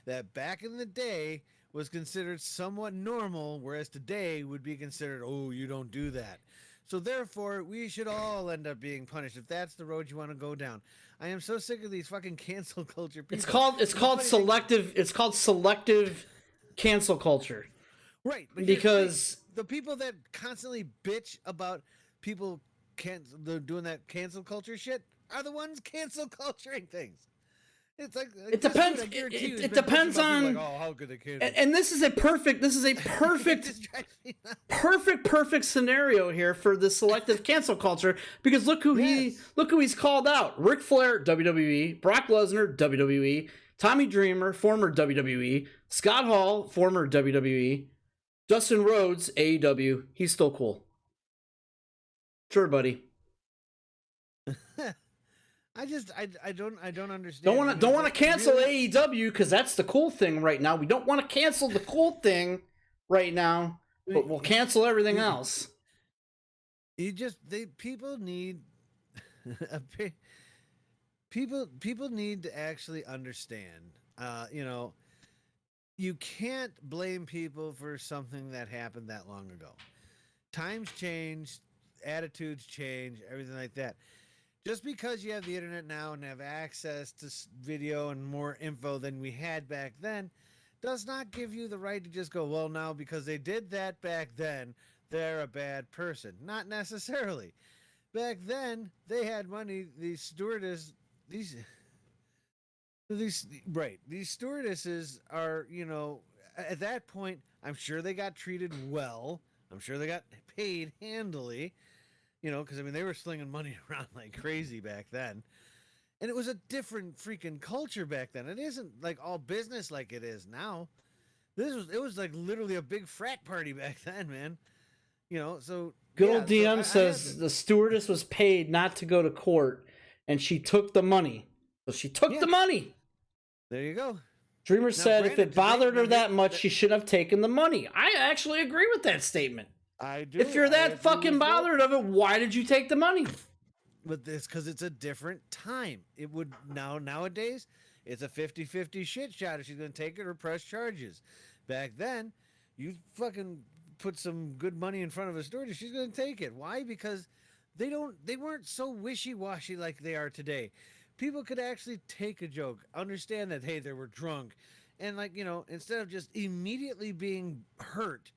Speaker 2: that back in the day was considered somewhat normal, whereas today would be considered, oh, you don't do that. So therefore, we should all end up being punished if that's the road you want to go down. I am so sick of these fucking cancel culture people.
Speaker 1: It's called selective cancel culture.
Speaker 2: Right, but
Speaker 1: because
Speaker 2: the people that constantly bitch about people doing that cancel culture shit are the ones cancel culturing things. It's like
Speaker 1: it depends. It depends on.
Speaker 2: Like, oh, how good the kid.
Speaker 1: And this is a perfect perfect scenario here for the selective cancel culture, because look who he's called out: Ric Flair, WWE; Brock Lesnar, WWE; Tommy Dreamer, former WWE; Scott Hall, former WWE; Dustin Rhodes, AEW. He's still cool. Sure, buddy.
Speaker 2: I don't understand.
Speaker 1: Don't want to cancel AEW because that's the cool thing right now. We don't want to cancel the cool thing right now, but we'll cancel everything else.
Speaker 2: People need people need to actually understand. You can't blame people for something that happened that long ago. Times change, attitudes change, everything like that. Just because you have the internet now and have access to video and more info than we had back then does not give you the right to just go, well, now because they did that back then, they're a bad person. Not necessarily. Back then, they had money. These stewardesses are, at that point, I'm sure they got treated well. I'm sure they got paid handily. Because, they were slinging money around like crazy back then. And it was a different freaking culture back then. It isn't like all business like it is now. It was like literally a big frat party back then, man. So...
Speaker 1: Good old DM says the stewardess was paid not to go to court, and she took the money. So she took the money.
Speaker 2: There you go.
Speaker 1: Dreamer said if it bothered her that much, she should have taken the money. I actually agree with that statement.
Speaker 2: I do.
Speaker 1: If you're that fucking bothered of it, why did you take the money?
Speaker 2: But this, because it's a different time. It would nowadays, it's a 50-50 shit shot if she's going to take it or press charges. Back then, you fucking put some good money in front of a stewardess, she's going to take it. Why? Because they weren't so wishy-washy like they are today. People could actually take a joke, understand that, hey, they were drunk, and instead of just immediately being hurt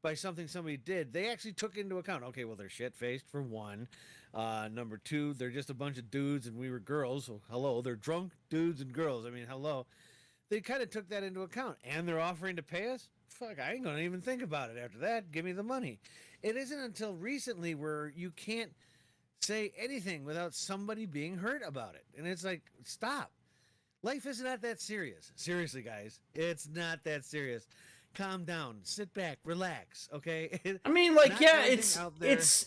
Speaker 2: by something somebody did, they actually took into account, okay, well, they're shit-faced, for one. Number two, they're just a bunch of dudes and we were girls, so hello, they're drunk dudes and girls. Hello. They kind of took that into account, and they're offering to pay us? Fuck, I ain't gonna even think about it after that. Give me the money. It isn't until recently where you can't say anything without somebody being hurt about it. And it's like, stop. Life is not that serious. Seriously, guys, it's not that serious. Calm down, sit back, relax, okay?
Speaker 1: It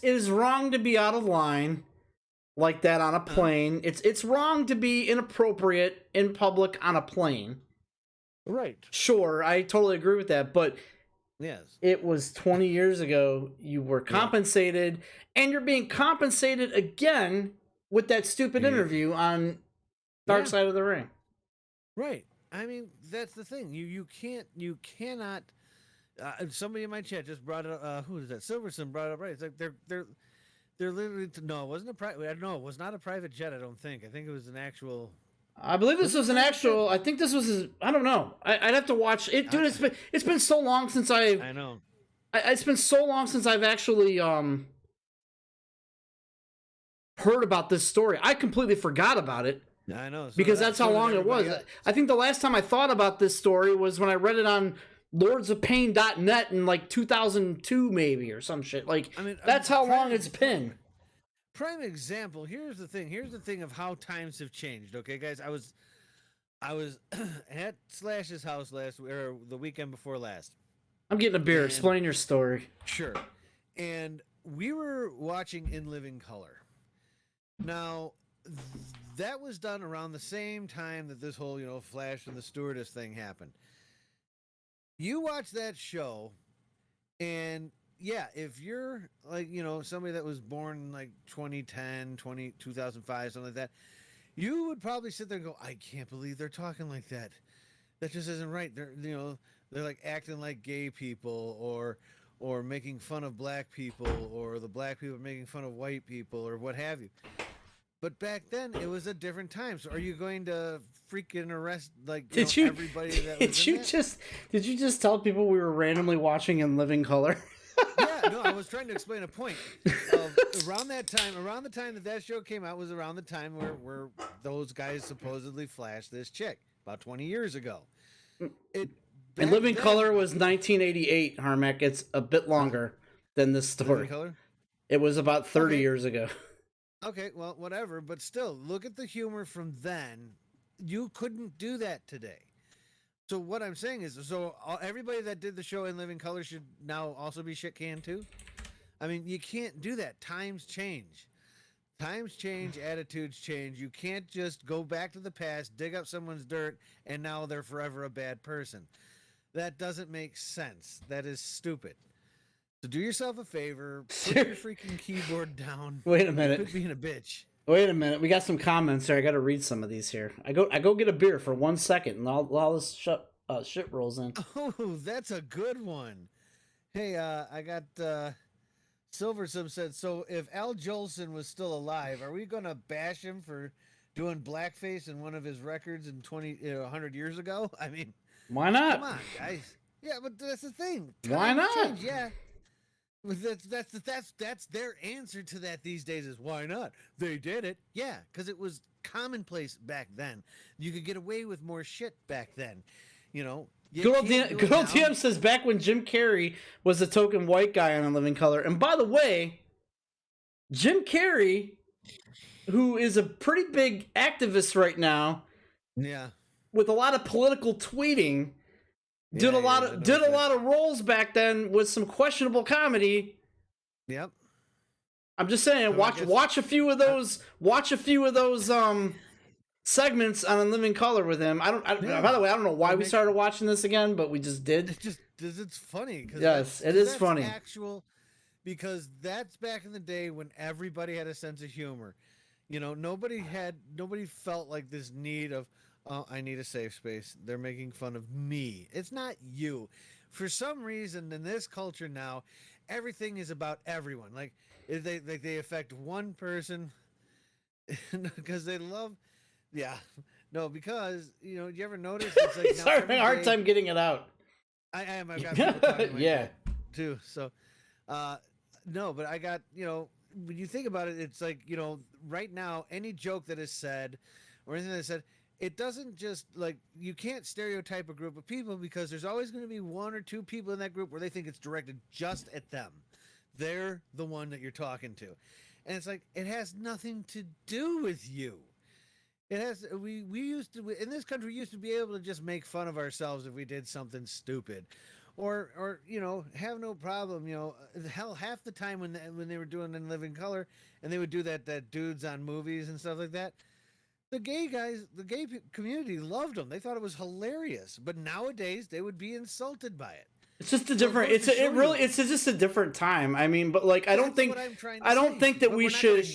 Speaker 1: is wrong to be out of line like that on a plane. It's wrong to be inappropriate in public on a plane.
Speaker 2: Right.
Speaker 1: Sure, I totally agree with that, but
Speaker 2: yes,
Speaker 1: it was 20 years ago. You were compensated, and you're being compensated again with that stupid interview on Dark Side of the Ring.
Speaker 2: Right. That's the thing. You cannot. Somebody in my chat just brought it up. Who is that? Silverson brought it up. Right. It's like they're literally. No, it wasn't a private. No, it was not a private jet. I don't think. I think it was an actual.
Speaker 1: I believe this was an actual. I think this was. I don't know. I'd have to watch it, dude. It's been so long since I
Speaker 2: know.
Speaker 1: It's been so long since I've actually heard about this story. I completely forgot about it.
Speaker 2: I know.
Speaker 1: Because that's how long it was. I think the last time I thought about this story was when I read it on lordsofpain.net in like 2002 maybe or some shit. That's how long it's been.
Speaker 2: Prime example, here's the thing of how times have changed, okay, guys? I was at Slash's house the weekend before last.
Speaker 1: I'm getting a beer. Explain your story.
Speaker 2: Sure. And we were watching In Living Color. Now, that was done around the same time that this whole, Flash and the stewardess thing happened. You watch that show, and if you're like, somebody that was born in like 2010, 2005, something like that, you would probably sit there and go, I can't believe they're talking like that. That just isn't right. They're like acting like gay people or making fun of black people, or the black people making fun of white people, or what have you. But back then, it was a different time. So, are you going to freaking arrest everybody that was
Speaker 1: Did you just tell people we were randomly watching In Living Color?
Speaker 2: Yeah, no, I was trying to explain a point. Of around the time that show came out was around the time where those guys supposedly flashed this chick about 20 years ago.
Speaker 1: And Living Color was 1988, Harmack. It's a bit longer than this story.
Speaker 2: Living Color?
Speaker 1: It was about 30 years ago.
Speaker 2: Okay, well, whatever. But still, look at the humor from then. You couldn't do that today. So what I'm saying is, everybody that did the show in Living Color should now also be shit canned too? I mean, you can't do that. Times change. Times change, attitudes change. You can't just go back to the past, dig up someone's dirt, and now they're forever a bad person. That doesn't make sense. That is stupid. So do yourself a favor, put your freaking keyboard down.
Speaker 1: Wait a minute.
Speaker 2: Quit being a bitch.
Speaker 1: Wait a minute. We got some comments here. I got to read some of these here. I go get a beer for 1 second, and all this shit rolls in.
Speaker 2: Oh, that's a good one. Hey, I got Silver Sub said, so if Al Jolson was still alive, are we going to bash him for doing blackface in one of his records in 100 years ago? I mean,
Speaker 1: why not?
Speaker 2: Come on, guys. Yeah, but that's the thing.
Speaker 1: Why not?
Speaker 2: Change, yeah. That's their answer to that these days is why not? They did it. Yeah, because it was commonplace back then. You could get away with more shit back then. You know.
Speaker 1: Good old TM says back when Jim Carrey was the token white guy on A Living Color. And by the way, Jim Carrey, who is a pretty big activist right now,
Speaker 2: yeah,
Speaker 1: with a lot of political tweeting, did a lot of roles back then with some questionable comedy.
Speaker 2: Yep.
Speaker 1: I'm just saying, watch a few of those segments on A Living Color with him. By the way, I don't know why we started watching this again, but we just did.
Speaker 2: It's funny.
Speaker 1: Yes, it is funny.
Speaker 2: Because that's back in the day when everybody had a sense of humor. You know, nobody felt like this need of, oh, I need a safe space. They're making fun of me. It's not you. For some reason, in this culture now, everything is about everyone. Like they affect one person because they love. Yeah, no, because you ever notice? It's like
Speaker 1: he's having a hard time getting it out.
Speaker 2: I am. I've got people talking
Speaker 1: yeah,
Speaker 2: too. So, no, but I got when you think about it, it's like right now any joke that is said or anything that is said, it doesn't just like you can't stereotype a group of people because there's always going to be one or two people in that group where they think it's directed just at them. They're the one that you're talking to, and it's like it has nothing to do with you. It has. We used to in this country used to be able to just make fun of ourselves if we did something stupid, or have no problem. Hell, half the time when they were doing In Living Color and they would do that dudes on movies and stuff like that, the gay community loved them. They thought it was hilarious. But nowadays they would be insulted by it.
Speaker 1: It's just a different. It's just a different time. I mean, but like I don't think that we should.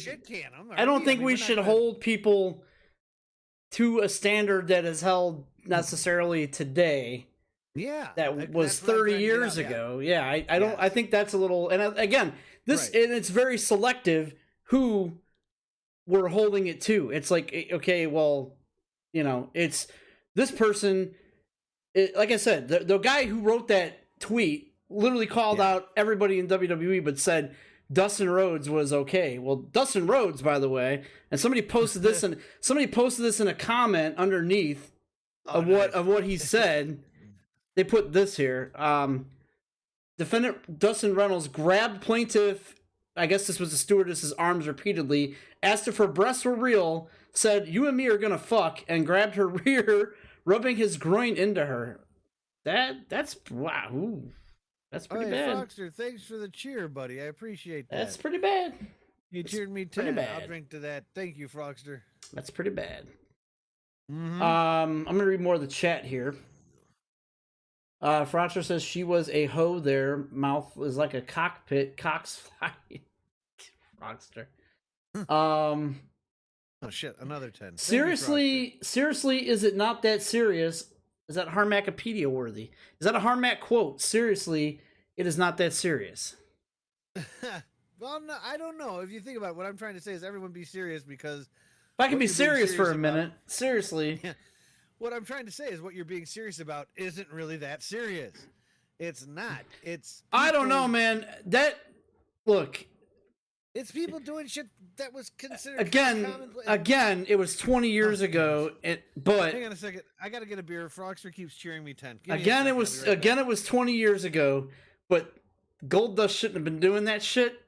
Speaker 1: I don't think we should hold people to a standard that is held necessarily today.
Speaker 2: Yeah,
Speaker 1: that was 30 years ago. Yeah, I don't. I think that's a little. And again, and it's very selective who we're holding it to. It's like, okay, well, it's this person. Like I said, the guy who wrote that tweet literally called out everybody in WWE, but said Dustin Rhodes was okay. Well, Dustin Rhodes, by the way, and somebody posted this in a comment underneath of what he said. They put this here. Defendant Dustin Reynolds grabbed plaintiff, I guess this was the stewardess's arms repeatedly, asked if her breasts were real, said, "You and me are gonna fuck," and grabbed her rear, rubbing his groin into her. That's wow. Ooh. That's pretty bad.
Speaker 2: Froxter, thanks for the cheer, buddy. I appreciate that.
Speaker 1: That's pretty bad.
Speaker 2: You cheered me 10. I'll drink to that. Thank you, Froxter.
Speaker 1: That's pretty bad.
Speaker 2: Mm-hmm.
Speaker 1: I'm gonna read more of the chat here. Froxter says she was a hoe there. Mouth is like a cockpit. Cocks fly. Froxter.
Speaker 2: Oh shit! Another 10.
Speaker 1: Seriously, is it not that serious? Is that Harmackopedia worthy? Is that a Harmack quote? Seriously, it is not that serious.
Speaker 2: Well, no, I don't know. If you think about it, what I'm trying to say is everyone be serious because...
Speaker 1: If I can be serious for a minute, seriously.
Speaker 2: Yeah. What I'm trying to say is what you're being serious about isn't really that serious. It's not. It's
Speaker 1: I don't know, man. Look.
Speaker 2: It's people doing shit that was considered
Speaker 1: again. It was 20 years ago. But
Speaker 2: hang on a second. I gotta get a beer. Frogster keeps cheering me 10.
Speaker 1: It was 20 years ago. But Gold Dust shouldn't have been doing that shit.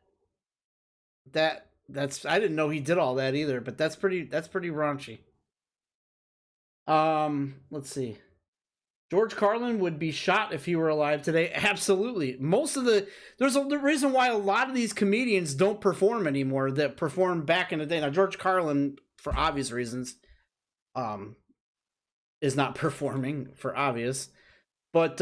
Speaker 1: That's I didn't know he did all that either. But that's pretty raunchy. Let's see. George Carlin would be shot if he were alive today. Absolutely. There's the reason why a lot of these comedians don't perform anymore that performed back in the day. Now, George Carlin, for obvious reasons, is not performing for obvious. But,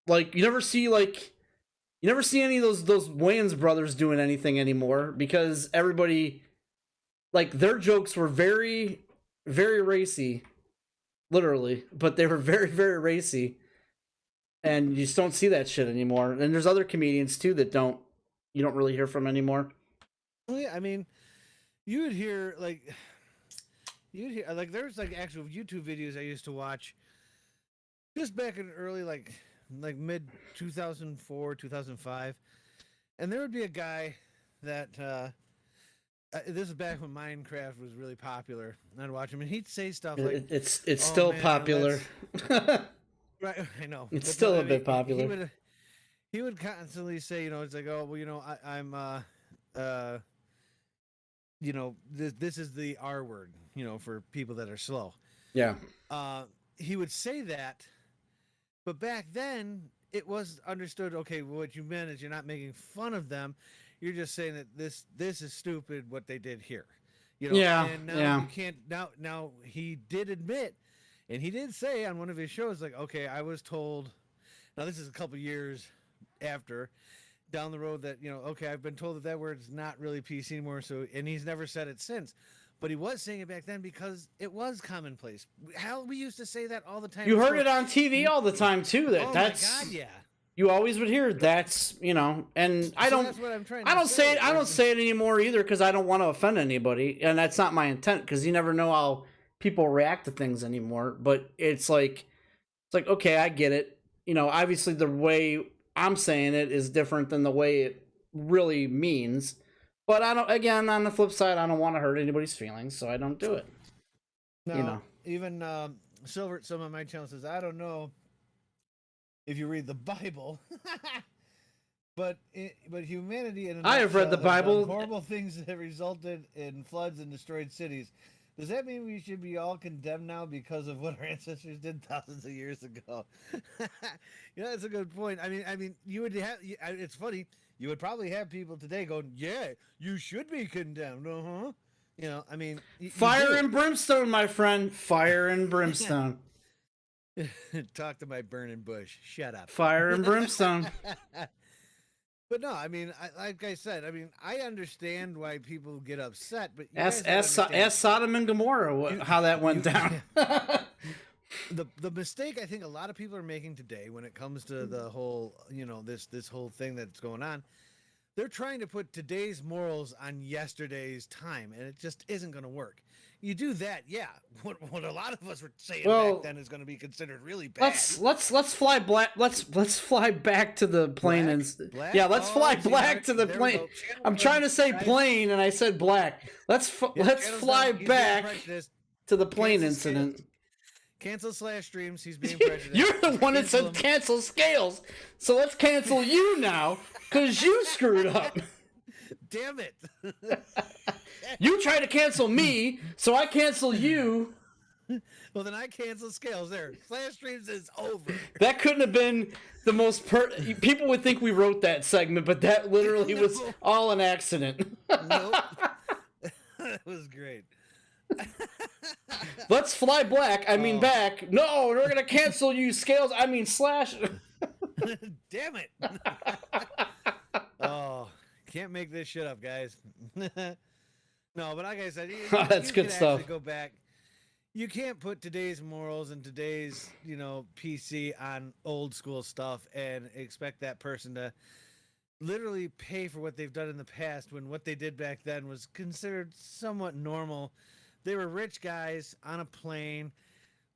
Speaker 1: like, you never see any of those Wayans brothers doing anything anymore because everybody, like, their jokes were very, very racy. Literally, but they were very, very racy, and you just don't see that shit anymore. And there's other comedians too that you don't really hear from anymore.
Speaker 2: Well, yeah, I mean, you'd hear there's like actual YouTube videos I used to watch just back in early like mid 2004 2005, and there would be a guy that this is back when Minecraft was really popular. I'd watch him, and he'd say stuff like,
Speaker 1: "It's still popular."
Speaker 2: Right, I know.
Speaker 1: It's still a bit popular.
Speaker 2: He would constantly say, it's like, "Oh, well, I'm this is the R word, for people that are slow."
Speaker 1: Yeah.
Speaker 2: He would say that, but back then it was understood. Okay, well, what you meant is you're not making fun of them. You're just saying that this is stupid what they did here,
Speaker 1: Yeah,
Speaker 2: And now you can't. Now he did admit, and he did say on one of his shows, like, okay, I was told. Now this is a couple years after, down the road, that okay, I've been told that word's not really PC anymore. So, and he's never said it since, but he was saying it back then because it was commonplace. Hell, we used to say that all the time.
Speaker 1: You heard it on TV all the time too.
Speaker 2: My God, yeah.
Speaker 1: You always would hear that's, and I don't.
Speaker 2: That's what I'm trying to
Speaker 1: I don't say it. I don't say it anymore either because I don't want to offend anybody, and that's not my intent. Because you never know how people react to things anymore. But it's like okay, I get it. Obviously the way I'm saying it is different than the way it really means. But I don't. Again, on the flip side, I don't want to hurt anybody's feelings, so I don't do it.
Speaker 2: No, even Silver at some of my channels says, I don't know if you read the Bible, but humanity in a
Speaker 1: I have read the Bible.
Speaker 2: Horrible things that resulted in floods and destroyed cities. Does that mean we should be all condemned now because of what our ancestors did thousands of years ago? That's a good point. I mean, you would have. It's funny. You would probably have people today going, "Yeah, you should be condemned." I mean,
Speaker 1: fire and brimstone, my friend. Fire and brimstone.
Speaker 2: Talk to my burning bush. Shut up.
Speaker 1: Fire and brimstone.
Speaker 2: But no, I mean, like I said, I understand why people get upset. But
Speaker 1: ask Sodom and Gomorrah how that went down.
Speaker 2: The mistake I think a lot of people are making today when it comes to the whole, this whole thing that's going on, they're trying to put today's morals on yesterday's time, and it just isn't going to work. You do that, yeah. What a lot of us were saying back then is going to be considered really bad.
Speaker 1: Let's fly black. Let's fly back to the plane yeah. Let's fly black to the plane. I'm trying to say plane, and I said black. Let's fly back to the plane incident.
Speaker 2: Cancel Slash Streams. He's being prejudiced.
Speaker 1: You're the one that said cancel Scales. So let's cancel you now because you screwed up.
Speaker 2: Damn it.
Speaker 1: You try to cancel me, so I cancel you.
Speaker 2: Well, then I cancel Scales. There. Slash Streams is over.
Speaker 1: That couldn't have been the most people would think we wrote that segment, but that literally was all an accident.
Speaker 2: Nope. That was great.
Speaker 1: Let's fly black. Back. No, we're gonna cancel you, Scales. Slash.
Speaker 2: Damn it. Oh, can't make this shit up, guys. No, but like I said,
Speaker 1: that's good stuff.
Speaker 2: Go back. You can't put today's morals and today's, PC on old school stuff and expect that person to literally pay for what they've done in the past when what they did back then was considered somewhat normal. They were rich guys on a plane.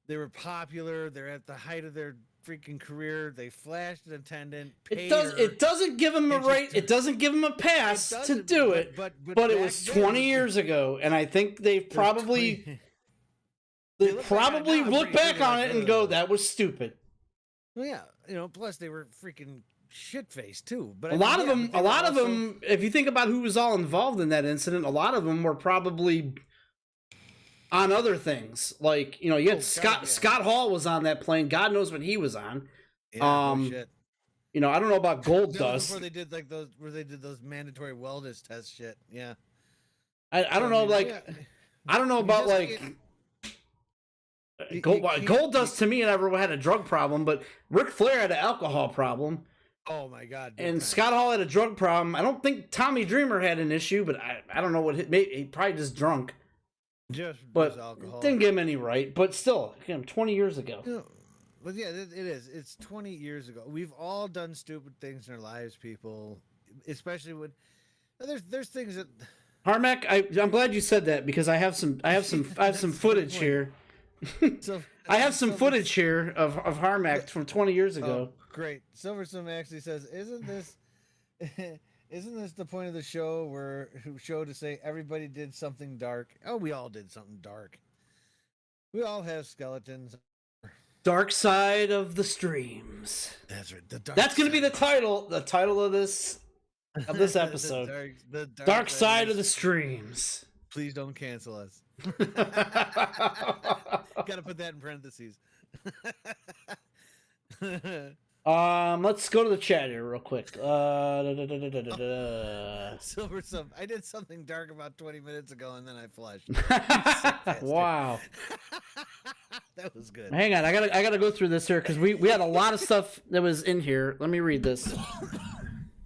Speaker 2: They were popular. They're at the height of their freaking career. They flashed an attendant.
Speaker 1: It doesn't give him a right. It doesn't give him a pass to do it. But it was 20 years ago, and I think they probably look back on it and go, "That was stupid."
Speaker 2: Well, yeah, plus they were freaking shit-faced too. But
Speaker 1: a lot of them, if you think about who was all involved in that incident, a lot of them were probably on other things. Like, you had Scott Hall was on that plane. God knows what he was on.
Speaker 2: Yeah, shit.
Speaker 1: I don't know about Gold Dust.
Speaker 2: Before they did those mandatory wellness test shit. Yeah.
Speaker 1: I don't know, I don't know about Gold Dust to me never had a drug problem, but Ric Flair had an alcohol problem.
Speaker 2: Oh my God!
Speaker 1: And Scott Hall had a drug problem. I don't think Tommy Dreamer had an issue, but I don't know what he probably just drunk.
Speaker 2: Just alcohol.
Speaker 1: Didn't give him any right. But still, again, 20 years ago.
Speaker 2: But yeah, it is. It's 20 years ago. We've all done stupid things in our lives, people. Especially when there's things that
Speaker 1: Harmack. I'm glad you said that because I have some footage here. I have some footage here of Harmack from 20 years ago.
Speaker 2: Oh, great. Silversome actually says, "Isn't this the point of the show to say everybody did something dark? Oh, we all did something dark. We all have skeletons.
Speaker 1: Dark side of the streams."
Speaker 2: That's right.
Speaker 1: That's going to be the title of this episode.
Speaker 2: the
Speaker 1: dark side of the streams.
Speaker 2: Please don't cancel us. Gotta put that in parentheses.
Speaker 1: Let's go to the chat here real quick.
Speaker 2: Silversome, I did something dark about 20 minutes ago and then I flushed.
Speaker 1: Wow.
Speaker 2: That was good.
Speaker 1: Hang on, I gotta go through this here because we had a lot of stuff that was in here. Let me read this.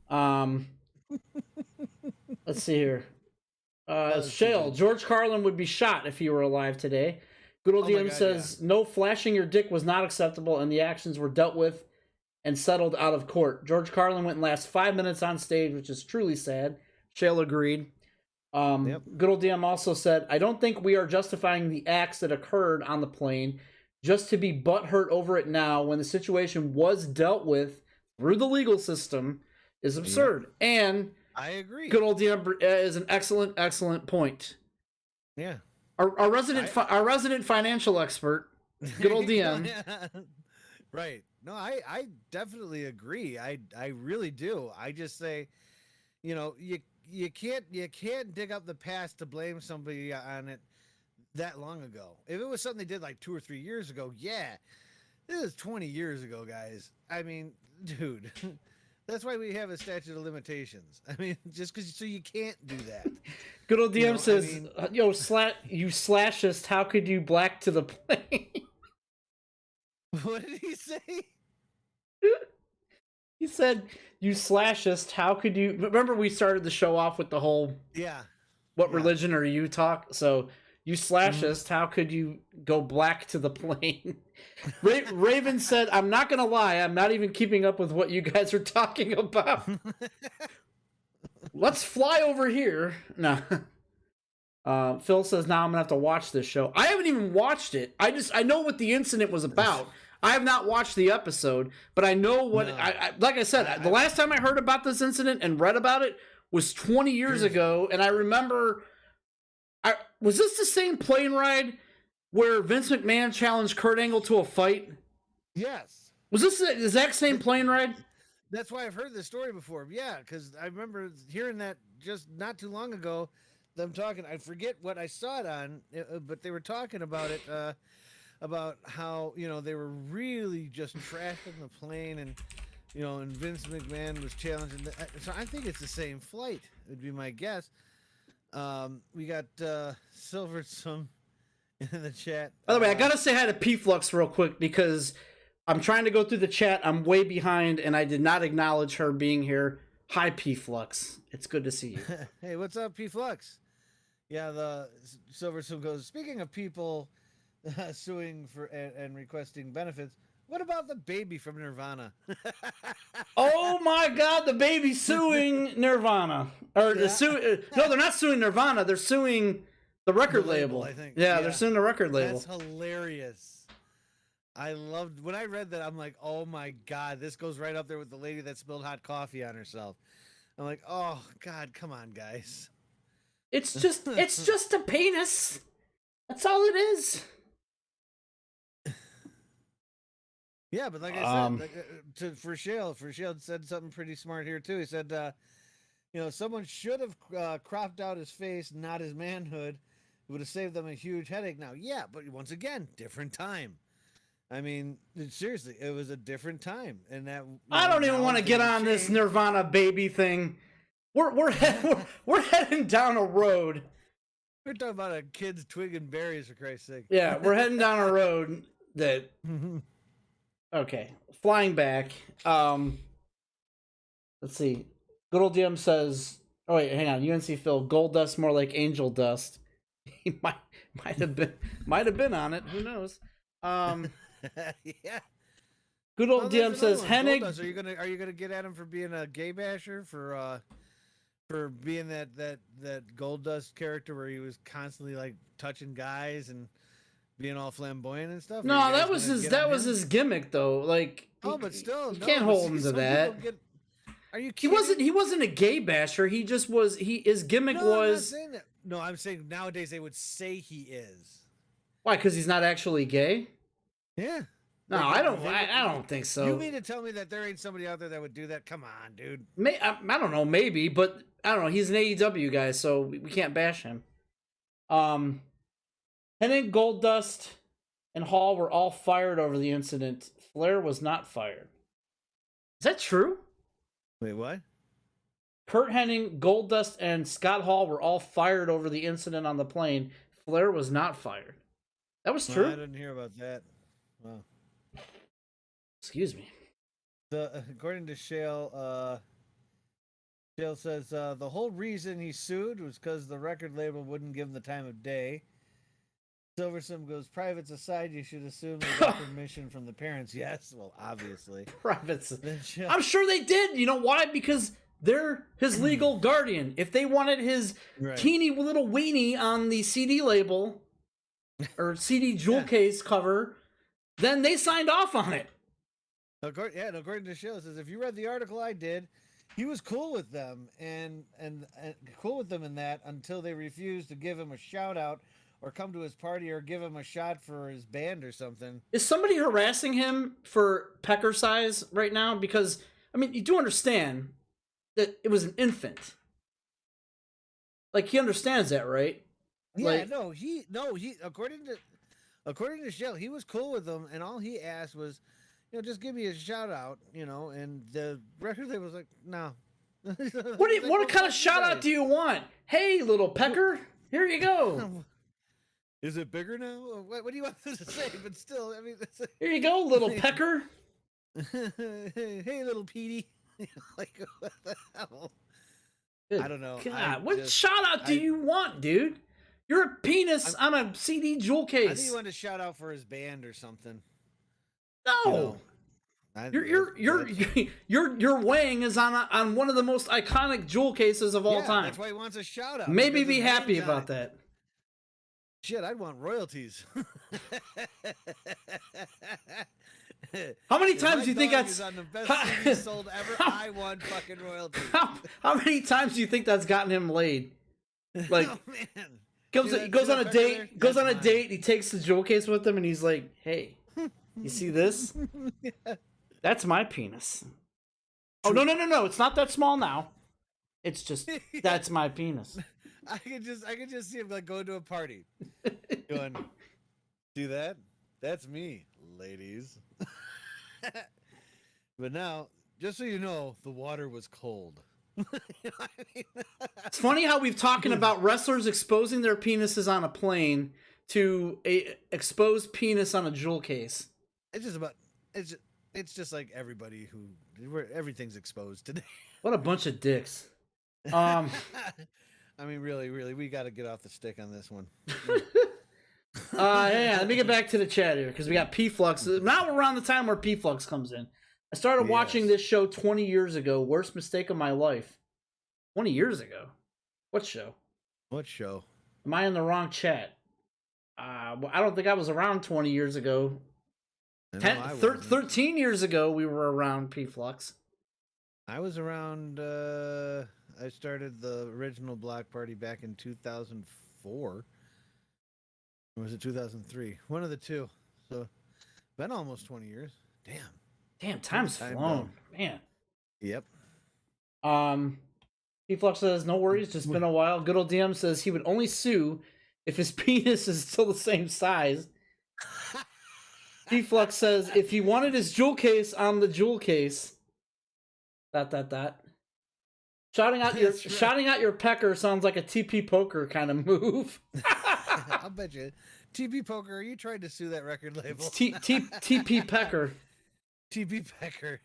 Speaker 1: Let's see here. Shale, George Carlin would be shot if he were alive today. Good old DM says, no, flashing your dick was not acceptable and the actions were dealt with and settled out of court. George Carlin went last 5 minutes on stage, which is truly sad. Shale agreed. Good old DM also said, I don't think we are justifying the acts that occurred on the plane just to be butthurt over it now when the situation was dealt with through the legal system is absurd. Yep. And
Speaker 2: I agree.
Speaker 1: Good old DM is an excellent point.
Speaker 2: Yeah.
Speaker 1: Our resident financial expert, good old DM.
Speaker 2: Right. No, I definitely agree. I really do. I just say, you can't dig up the past to blame somebody on it that long ago. If it was something they did like 2 or 3 years ago, yeah. This is 20 years ago, guys. I mean, dude. That's why we have a statute of limitations. I mean, just because you can't do that.
Speaker 1: Good old DM says, you slashist, how could you black to the plane?
Speaker 2: What did he say?
Speaker 1: He said, you slashist, how could you... Remember we started the show off with the whole...
Speaker 2: Yeah.
Speaker 1: What religion are you talk? So, you slashist, how could you go black to the plane? Raven said, I'm not going to lie, I'm not even keeping up with what you guys are talking about. Let's fly over here. No. Phil says, now I'm going to have to watch this show. I haven't even watched it. I know what the incident was about. I have not watched the episode, but I know what... No. Like I said, the last time I heard about this incident and read about it was 20 years ago, and I remember... Was this the same plane ride where Vince McMahon challenged Kurt Angle to a fight?
Speaker 2: Yes.
Speaker 1: Was this the exact same plane ride?
Speaker 2: That's why I've heard this story before. Yeah, because I remember hearing that just not too long ago. Them talking. I forget what I saw it on, but they were talking about it, about how they were really just trashing the plane, and and Vince McMahon was challenging. So I think it's the same flight. Would be my guess. We got Silversome in the chat.
Speaker 1: By the way, I gotta say hi to P-Flux real quick because I'm trying to go through the chat. I'm way behind, and I did not acknowledge her being here. Hi, P-Flux. It's good to see you.
Speaker 2: Hey, what's up, P-Flux? Yeah, the Silversome goes, speaking of people suing for and requesting benefits, what about the baby from Nirvana?
Speaker 1: Oh my God, the baby suing Nirvana. No, they're not suing Nirvana. They're suing the record label.
Speaker 2: I think.
Speaker 1: Yeah, they're suing the record label.
Speaker 2: That's hilarious. I loved when I read that. I'm like, oh my god, this goes right up there with the lady that spilled hot coffee on herself. I'm like, oh god, come on, guys.
Speaker 1: It's just a penis. That's all it is.
Speaker 2: Yeah, but like I said, for Shale said something pretty smart here too. He said, someone should have cropped out his face, not his manhood. It would have saved them a huge headache. Now, yeah, but once again, different time. I mean, seriously, it was a different time, and that
Speaker 1: I don't even want to get on this Nirvana baby thing. We're heading down a road.
Speaker 2: We're talking about a kid's twig and berries, for Christ's sake.
Speaker 1: Yeah, we're heading down a road that. Okay, flying back. Let's see. Good old DM says, "Oh wait, hang on. UNC Phil, gold dust more like angel dust." He might have been on it. Who knows?
Speaker 2: Yeah.
Speaker 1: Good old DM says, "Hennig,
Speaker 2: are you gonna get at him for being a gay basher for being that gold dust character where he was constantly like touching guys and being all flamboyant and stuff?"
Speaker 1: No, that was his gimmick though. Like,
Speaker 2: but still,
Speaker 1: you can't hold him to that.
Speaker 2: Are you kidding?
Speaker 1: He wasn't a gay basher. He just was. His gimmick was.
Speaker 2: I'm not saying that. No, I'm saying nowadays they would say he is.
Speaker 1: Why? Because he's not actually gay?
Speaker 2: Yeah.
Speaker 1: No, I don't think so.
Speaker 2: You mean to tell me that there ain't somebody out there that would do that? Come on, dude.
Speaker 1: I don't know, maybe, but I don't know. He's an AEW guy, so we can't bash him. Hennig, Goldust, and Hall were all fired over the incident. Flair was not fired. Is that true?
Speaker 2: Wait, what?
Speaker 1: Kurt Hennig, Goldust, and Scott Hall were all fired over the incident on the plane. Flair was not fired. That was true?
Speaker 2: I didn't hear about that. Wow.
Speaker 1: Excuse me.
Speaker 2: According to Shale, Shale says the whole reason he sued was because the record label wouldn't give him the time of day. Silversome goes, privates aside, you should assume they got permission from the parents. Yes, well, obviously.
Speaker 1: Privates. I'm sure they did. You know why? Because they're his legal guardian. If they wanted his teeny little weenie on the CD label or CD jewel case cover, then they signed off on it.
Speaker 2: According to Shale, it says if you read the article I did, he was cool with them and cool with them in that until they refused to give him a shout out or come to his party or give him a shot for his band or something.
Speaker 1: Is somebody harassing him for pecker size right now? Because I mean, you do understand that it was an infant. Like, he understands that, right?
Speaker 2: Yeah, he according to Shell, he was cool with them, and all he asked was, just give me a shout out, and the record label was like, no.
Speaker 1: What kind of shout out do you want? Hey, little pecker, here you go.
Speaker 2: Is it bigger now? What do you want them to say? But still, I mean,
Speaker 1: here you go, little pecker.
Speaker 2: Hey, little Petey. Like, what the hell?
Speaker 1: Good
Speaker 2: I don't know.
Speaker 1: God, what shout out do you want, dude? You're a penis on a CD jewel case.
Speaker 2: I think he wanted to shout out for his band or something.
Speaker 1: No. Your weighing is on one of the most iconic jewel cases of all time.
Speaker 2: That's why he wants a shout out.
Speaker 1: Maybe be happy about that.
Speaker 2: Shit, I'd want royalties.
Speaker 1: How many times do you think that's
Speaker 2: on the best CD sold ever? I want fucking royalties.
Speaker 1: How many times do you think that's gotten him laid? Like,
Speaker 2: oh, man.
Speaker 1: He goes on a date. He takes the jewel case with him, and he's like, "Hey, you see this? That's my penis." Oh no! It's not that small now. It's just that's my penis.
Speaker 2: I could just see him like going to a party, going, "See that? That's me, ladies." But now, just so you know, the water was cold. You know what I mean?
Speaker 1: It's funny how we've talking about wrestlers exposing their penises on a plane to a exposed penis on a jewel case.
Speaker 2: It's just like everybody everything's exposed today.
Speaker 1: What a bunch of dicks. I
Speaker 2: mean, really, we got to get off the stick on this one.
Speaker 1: Yeah, let me get back to the chat here because we got P-Flux. Now we're around the time where P-Flux comes in. I started watching this show 20 years ago. Worst mistake of my life. 20 years ago? What show?
Speaker 2: What show?
Speaker 1: Am I in the wrong chat? I don't think I was around 20 years ago. 13 years ago, we were around P-Flux.
Speaker 2: I was around. I started the original Block Party back in 2004. Or was it 2003? One of the two. So, been almost 20 years.
Speaker 1: Damn, time's flown, man.
Speaker 2: Yep.
Speaker 1: P-Flux says, no worries, just been a while. Good old DM says he would only sue if his penis is still the same size. P-Flux says, if he wanted his jewel case on the jewel case... ... Shouting out your pecker sounds like a TP Poker kind of move.
Speaker 2: I'll bet you. TP Poker, are you trying to sue that record label?
Speaker 1: TP Pecker.
Speaker 2: TP Pecker.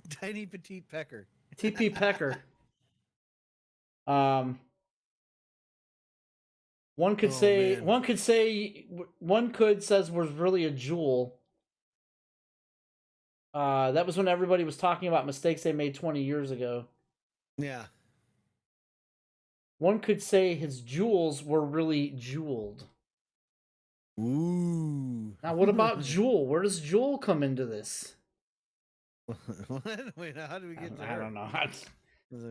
Speaker 2: Tiny petite pecker.
Speaker 1: TP Pecker. One could says was really a jewel. That was when everybody was talking about mistakes they made 20 years ago.
Speaker 2: Yeah.
Speaker 1: One could say his jewels were really jeweled.
Speaker 2: Ooh.
Speaker 1: Now, what about Jewel? Where does Jewel come into this?
Speaker 2: Wait, how do we get to
Speaker 1: I
Speaker 2: her?
Speaker 1: don't know.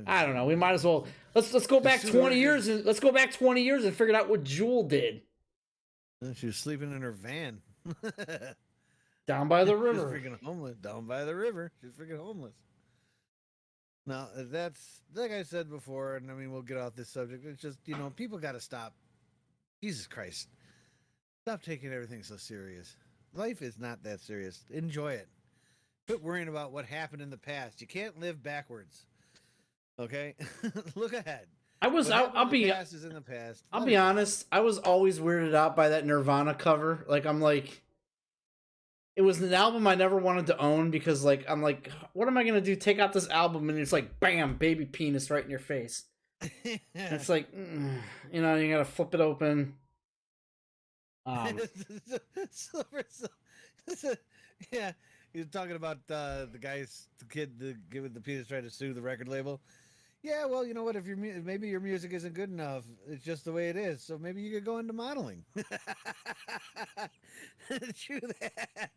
Speaker 1: I don't know. We might as well let's go back 20 years and let's go back 20 years and figure out what Jewel did.
Speaker 2: She was sleeping in her van.
Speaker 1: Down by the river.
Speaker 2: She's freaking homeless. Down by the river. She's freaking homeless. Now, that's, like I said before, and I mean, we'll get off this subject. It's just, people got to stop. Jesus Christ. Stop taking everything so serious. Life is not that serious. Enjoy it. Quit worrying about what happened in the past. You can't live backwards. Okay? Look ahead.
Speaker 1: I'll be
Speaker 2: past is in the past.
Speaker 1: I'll be honest. I was always weirded out by that Nirvana cover. It was an album I never wanted to own because, I'm like, what am I going to do? Take out this album, and it's like, bam, baby penis right in your face. It's like, you got to flip it open.
Speaker 2: Yeah, you're talking about the kid with the penis trying to sue the record label. Yeah, well, you know what? If maybe your music isn't good enough, it's just the way it is. So maybe you could go into modeling. True that.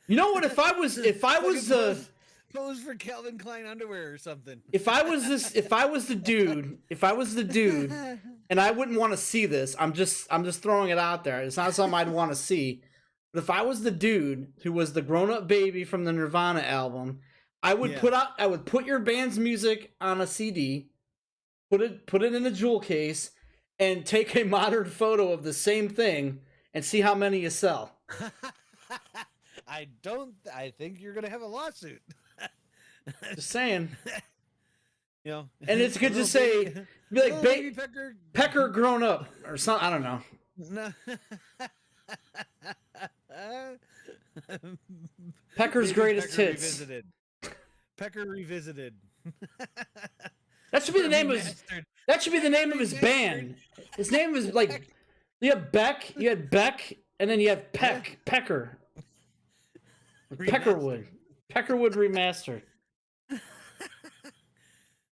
Speaker 1: You know what? If I was
Speaker 2: pose for Calvin Klein underwear or something.
Speaker 1: If I was the dude, and I wouldn't want to see this. I'm just throwing it out there. It's not something I'd want to see. But if I was the dude who was the grown-up baby from the Nirvana album, I would put your band's music on a CD, put it in a jewel case, and take a modern photo of the same thing and see how many you sell.
Speaker 2: I think you're gonna have a lawsuit.
Speaker 1: Just saying.
Speaker 2: And
Speaker 1: it's good to say, be like
Speaker 2: baby
Speaker 1: Pecker grown up or something. I don't know.
Speaker 2: No.
Speaker 1: Pecker's greatest hits.
Speaker 2: Revisited. Pecker Revisited.
Speaker 1: That should be the name of his. That should be the name of his band. His name is you had Beck, and then you have Pecker. Peckerwood Remastered.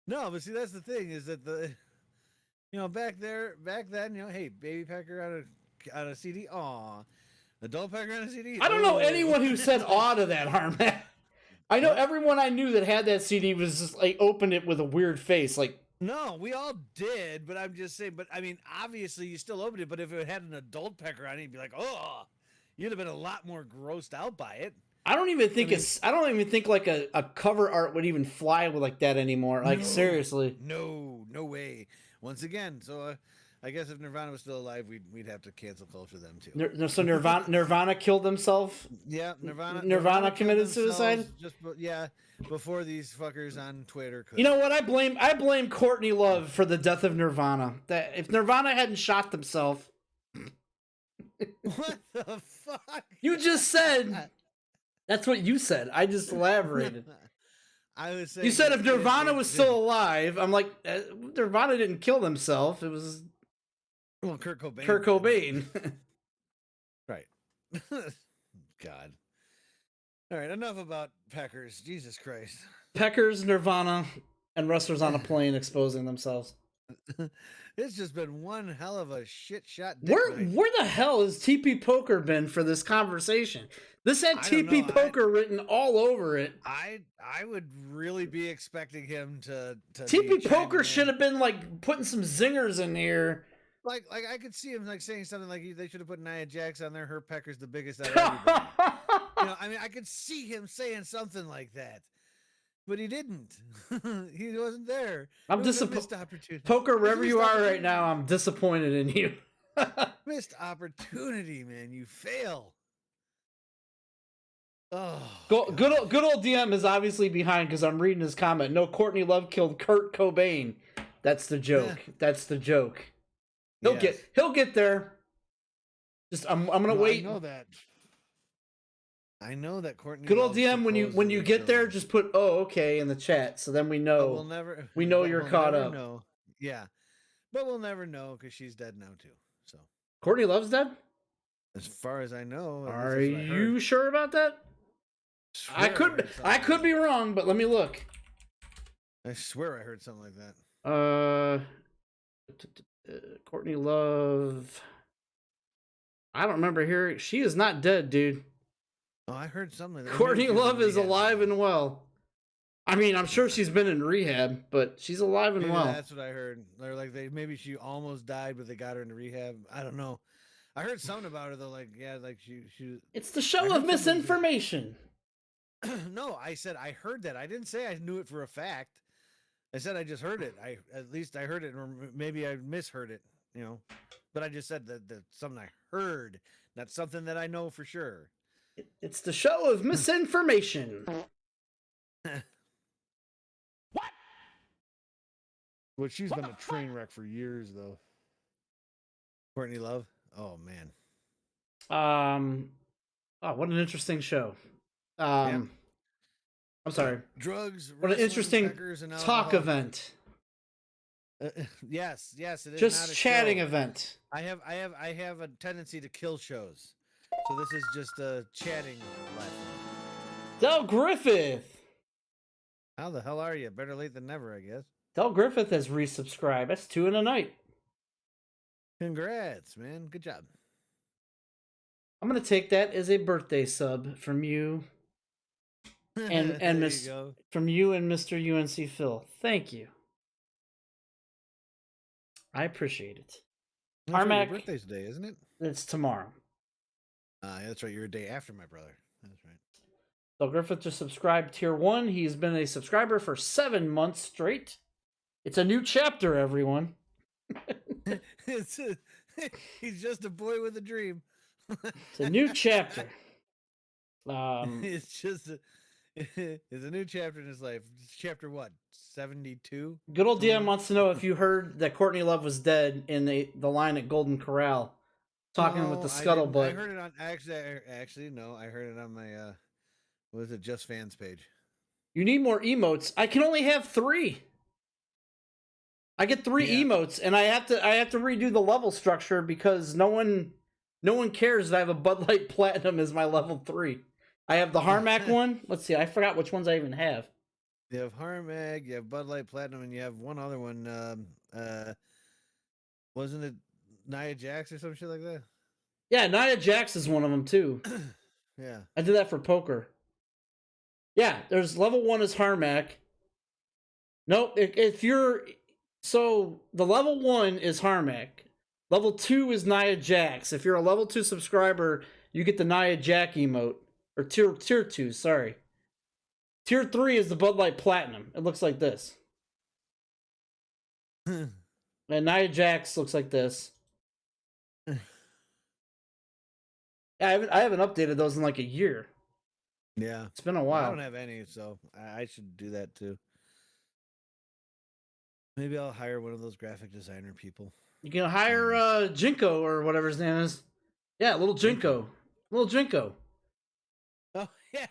Speaker 2: No, but see, that's the thing is that back then, hey, baby Pecker on a CD, aw, adult Pecker on a CD.
Speaker 1: I don't know anyone who said aw to that, Harmack. I know everyone I knew that had that CD was just opened it with a weird face,
Speaker 2: No, we all did, but I'm just saying. But I mean, obviously, you still opened it. But if it had an adult Pecker on it, you'd be like, oh, you'd have been a lot more grossed out by it.
Speaker 1: I don't even think a cover art would even fly with that anymore. Seriously.
Speaker 2: No way. Once again, so I guess if Nirvana was still alive, we'd have to cancel culture them too.
Speaker 1: So Nirvana killed themselves?
Speaker 2: Yeah,
Speaker 1: Nirvana committed suicide?
Speaker 2: Before these fuckers on Twitter could.
Speaker 1: You know what? I blame Courtney Love for the death of Nirvana. That if Nirvana hadn't shot themselves.
Speaker 2: What the fuck?
Speaker 1: You just said. That's what you said. I just elaborated.
Speaker 2: I was saying.
Speaker 1: You said if Nirvana was still alive, I'm like, Nirvana didn't kill themselves. It was.
Speaker 2: Well, Kurt Cobain.
Speaker 1: Kurt Cobain.
Speaker 2: Right. God. All right, enough about Peckers. Jesus Christ.
Speaker 1: Peckers, Nirvana, and wrestlers on a plane exposing themselves.
Speaker 2: It's just been one hell of a shit shot dick
Speaker 1: Where
Speaker 2: night.
Speaker 1: where the hell has TP Poker been for this conversation? This had
Speaker 2: I don't know.
Speaker 1: TP Poker written all over it.
Speaker 2: I would really be expecting him to be
Speaker 1: TP Poker
Speaker 2: chiming
Speaker 1: should
Speaker 2: in.
Speaker 1: have been like putting some zingers in here.
Speaker 2: Like I could see him like saying something like they should have put Nia Jax on there. Her pecker's the biggest out of everybody. I mean, I could see him saying something like that, but he didn't. He wasn't there.
Speaker 1: I'm disappointed. Poker, wherever you are right now, I'm disappointed in you.
Speaker 2: Missed opportunity, man. You fail. Oh,
Speaker 1: good old DM is obviously behind because I'm reading his comment. No, Courtney Love killed Kurt Cobain. That's the joke. That's the joke. He'll get there. Just I'm gonna wait.
Speaker 2: I know that Courtney.
Speaker 1: Good old DM, when you get there, just put okay in the chat, so then we know. We know you're caught up.
Speaker 2: No, yeah, but we'll never know because she's dead now too. So
Speaker 1: Courtney Love's dead.
Speaker 2: As far as I know.
Speaker 1: Are you sure about that? I could be wrong, but let me look.
Speaker 2: I swear I heard something like that.
Speaker 1: Courtney Love. I don't remember hearing. She is not dead, dude.
Speaker 2: Oh, I heard something.
Speaker 1: Courtney Love is alive and well. I mean, I'm sure she's been in rehab, but she's alive and well.
Speaker 2: That's what I heard. They're like maybe she almost died, but they got her into rehab. I don't know. I heard something about her though. Like like she.
Speaker 1: It's the show of misinformation.
Speaker 2: No, I said I heard that. I didn't say I knew it for a fact. I said I just heard it. At least I heard it, or maybe I misheard it. But I just said that something I heard, not something that I know for sure.
Speaker 1: It's the show of misinformation.
Speaker 3: What? Well, she's been a train wreck for years, though.
Speaker 2: Courtney Love. Oh man.
Speaker 1: Oh, what an interesting show.
Speaker 2: Yeah.
Speaker 1: I'm sorry.
Speaker 2: Drugs.
Speaker 1: What an interesting talk event.
Speaker 2: Yes, it is
Speaker 1: just
Speaker 2: not a
Speaker 1: chatting
Speaker 2: show.
Speaker 1: Event.
Speaker 2: I have a tendency to kill shows, so this is just a chatting platform.
Speaker 1: Del Griffith.
Speaker 2: How the hell are you? Better late than never, I guess.
Speaker 1: Del Griffith has resubscribed. That's 2 in a night.
Speaker 2: Congrats, man. Good job.
Speaker 1: I'm gonna take that as a birthday sub from you. And Miss from you and Mr. UNC Phil. Thank you. I appreciate it.
Speaker 2: Harmack, your birthday's today, isn't it?
Speaker 1: It's tomorrow.
Speaker 2: That's right. You're a day after my brother. That's right.
Speaker 1: So Griffith just subscribed tier 1. He's been a subscriber for 7 months straight. It's a new chapter, everyone.
Speaker 2: He's just a boy with a dream.
Speaker 1: It's a new chapter.
Speaker 2: It's a new chapter in his life. Chapter what? 72?
Speaker 1: Good old DM wants to know if you heard that Courtney Love was dead in the line at Golden Corral, talking with the scuttlebutt.
Speaker 2: I heard it on actually no. I heard it on my what is it? Just Fans page.
Speaker 1: You need more emotes. I can only have 3. I get 3 emotes, and I have to redo the level structure because no one cares that I have a Bud Light Platinum as my level 3. I have the Harmack one. Let's see. I forgot which ones I even have.
Speaker 2: You have Harmack, you have Bud Light Platinum, and you have one other one. Wasn't it Nia Jax or some shit like that?
Speaker 1: Yeah, Nia Jax is one of them too.
Speaker 2: Yeah.
Speaker 1: I did that for poker. Yeah, there's level 1 is Harmack. Nope. If you're so the level 1 is Harmack. Level 2 is Nia Jax. If you're a level 2 subscriber, you get the Nia Jax emote. Or tier 2, sorry. Tier 3 is the Bud Light Platinum. It looks like this. And Nia Jax looks like this. Yeah, I haven't updated those in like a year.
Speaker 2: Yeah.
Speaker 1: It's been a while.
Speaker 2: I don't have any, so I should do that too. Maybe I'll hire one of those graphic designer people.
Speaker 1: You can hire Jinko or whatever his name is. Yeah, little Jinko. Little Jinko.
Speaker 2: Oh, yeah.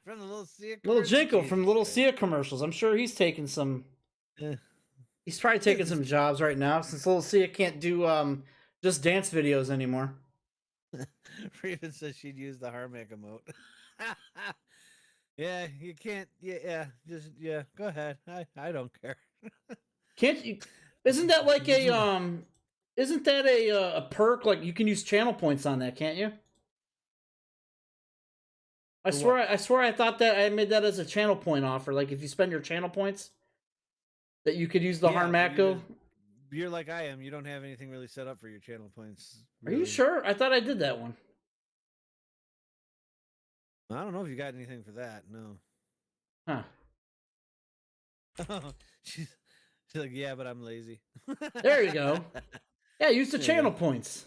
Speaker 2: From the Little Sia
Speaker 1: Little Jinko from Little Sia commercials. I'm sure he's taking some... He's probably taking some jobs right now since Little Sia can't do just dance videos anymore.
Speaker 2: Raven says she'd use the Harmack emote. Yeah, you can't. Yeah, just go ahead. I don't care.
Speaker 1: Can't you? Isn't that like isn't that a perk? Like you can use channel points on that, can't you? I swear I thought that I made that as a channel point offer. Like if you spend your channel points, that you could use the Harmacko.
Speaker 2: You're like I am. You don't have anything really set up for your channel points.
Speaker 1: Really. Are you sure? I thought I did that one.
Speaker 2: I don't know if you got anything for that. No.
Speaker 1: Huh.
Speaker 2: She's like, yeah, but I'm lazy.
Speaker 1: There you go. Yeah, use the channel points.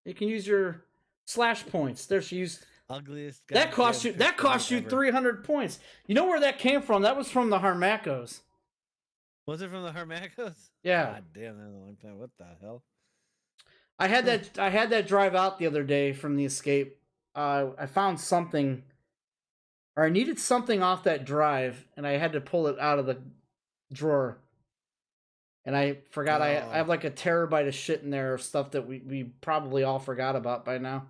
Speaker 1: You can use your slash points. There, she used
Speaker 2: ugliest.
Speaker 1: That cost you 300 points. You know where that came from? That was from the Harmackos.
Speaker 2: Was it from the Harmackos?
Speaker 1: Yeah.
Speaker 2: God damn, that was a long time. What the hell?
Speaker 1: I had that drive out the other day from the Escape. I found something, or I needed something off that drive, and I had to pull it out of the drawer. And I forgot I have like a terabyte of shit in there of stuff that we probably all forgot about by now.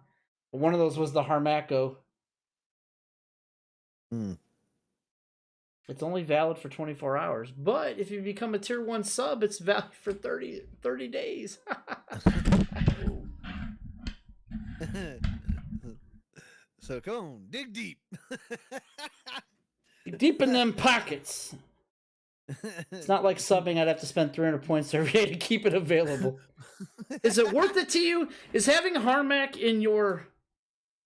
Speaker 1: But one of those was the Harmacko. It's only valid for 24 hours. But if you become a tier 1 sub, it's valid for 30 days.
Speaker 2: So come on, dig deep.
Speaker 1: Deep in them pockets. It's not like subbing. I'd have to spend 300 points every day to keep it available. Is it worth it to you? Is having Harmack in your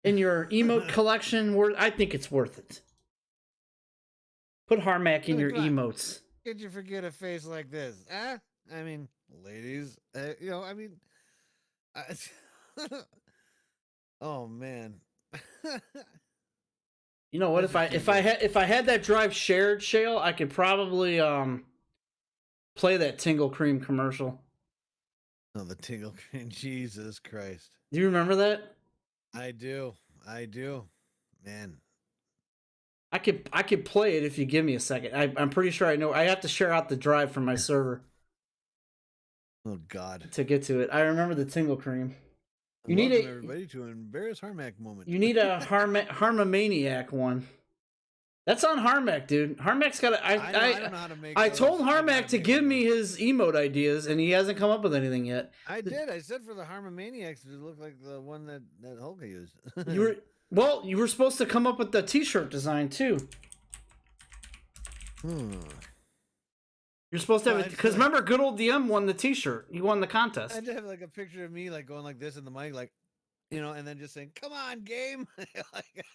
Speaker 1: emote collection worth? I think it's worth it. Put Harmack in your emotes.
Speaker 2: Could you forget a face like this? Huh? I mean, ladies, you know, I mean, oh man.
Speaker 1: You know what? If I had that drive shared, Shale, I could probably play that Tingle Cream commercial.
Speaker 2: Oh, the Tingle Cream! Jesus Christ!
Speaker 1: Do you remember that?
Speaker 2: I do, man.
Speaker 1: I could play it if you give me a second. I'm pretty sure I know. I have to share out the drive from my server.
Speaker 2: Oh God!
Speaker 1: To get to it, I remember the Tingle Cream. You need
Speaker 2: everybody to an embarrass Harmack moment.
Speaker 1: You need a Harmamaniac one. That's on Harmack, dude. Harmack's got a.
Speaker 2: I don't know how to make.
Speaker 1: I told Harmack to give me his emote ideas, and he hasn't come up with anything yet.
Speaker 2: I did. I said for the Harmamaniacs to look like the one that Holga used.
Speaker 1: You were supposed to come up with the T-shirt design too. You're supposed to have it because remember, good old DM won the T-shirt. He won the contest.
Speaker 2: I did have like a picture of me like going like this in the mic, like, you know, and then just saying, "Come on, game!" Like,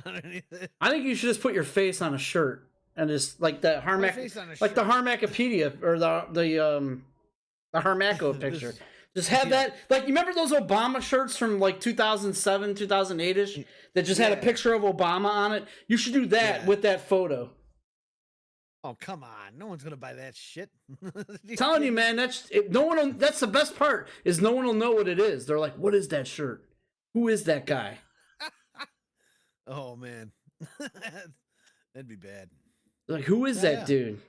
Speaker 2: underneath it.
Speaker 1: I think you should just put your face on a shirt and just like the Harmack, like the Harmackopedia or the Harmacko picture. Just have that, like, you remember those Obama shirts from like 2007, 2008ish that just had a picture of Obama on it? You should do that with that photo.
Speaker 2: Oh, come on. No one's going to buy that shit.
Speaker 1: Telling you, man, that's the best part is no one will know what it is. They're like, what is that shirt? Who is that guy?
Speaker 2: Oh, man. That'd be bad.
Speaker 1: They're like, who is that dude?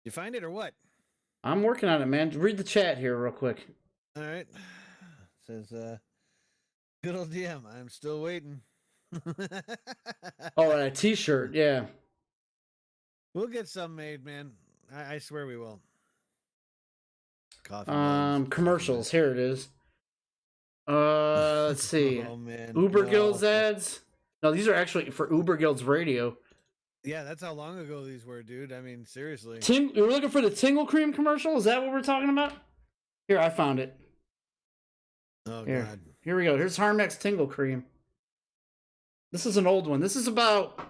Speaker 2: You find it or what?
Speaker 1: I'm working on it, man. Read the chat here real quick.
Speaker 2: All right. It says, good old DM. I'm still waiting.
Speaker 1: Oh, a T-shirt. Yeah.
Speaker 2: We'll get some made, man. I swear we will.
Speaker 1: Coffee. Commercials. Here it is. Let's see.
Speaker 2: Oh, man.
Speaker 1: Uber Guild's ads. No, these are actually for Uber Guild's radio.
Speaker 2: Yeah, that's how long ago these were, dude. I mean, seriously.
Speaker 1: We're looking for the Tingle Cream commercial? Is that what we're talking about? Here, I found it.
Speaker 2: Oh, God.
Speaker 1: Here we go. Here's Harmack's Tingle Cream. This is an old one. This is about...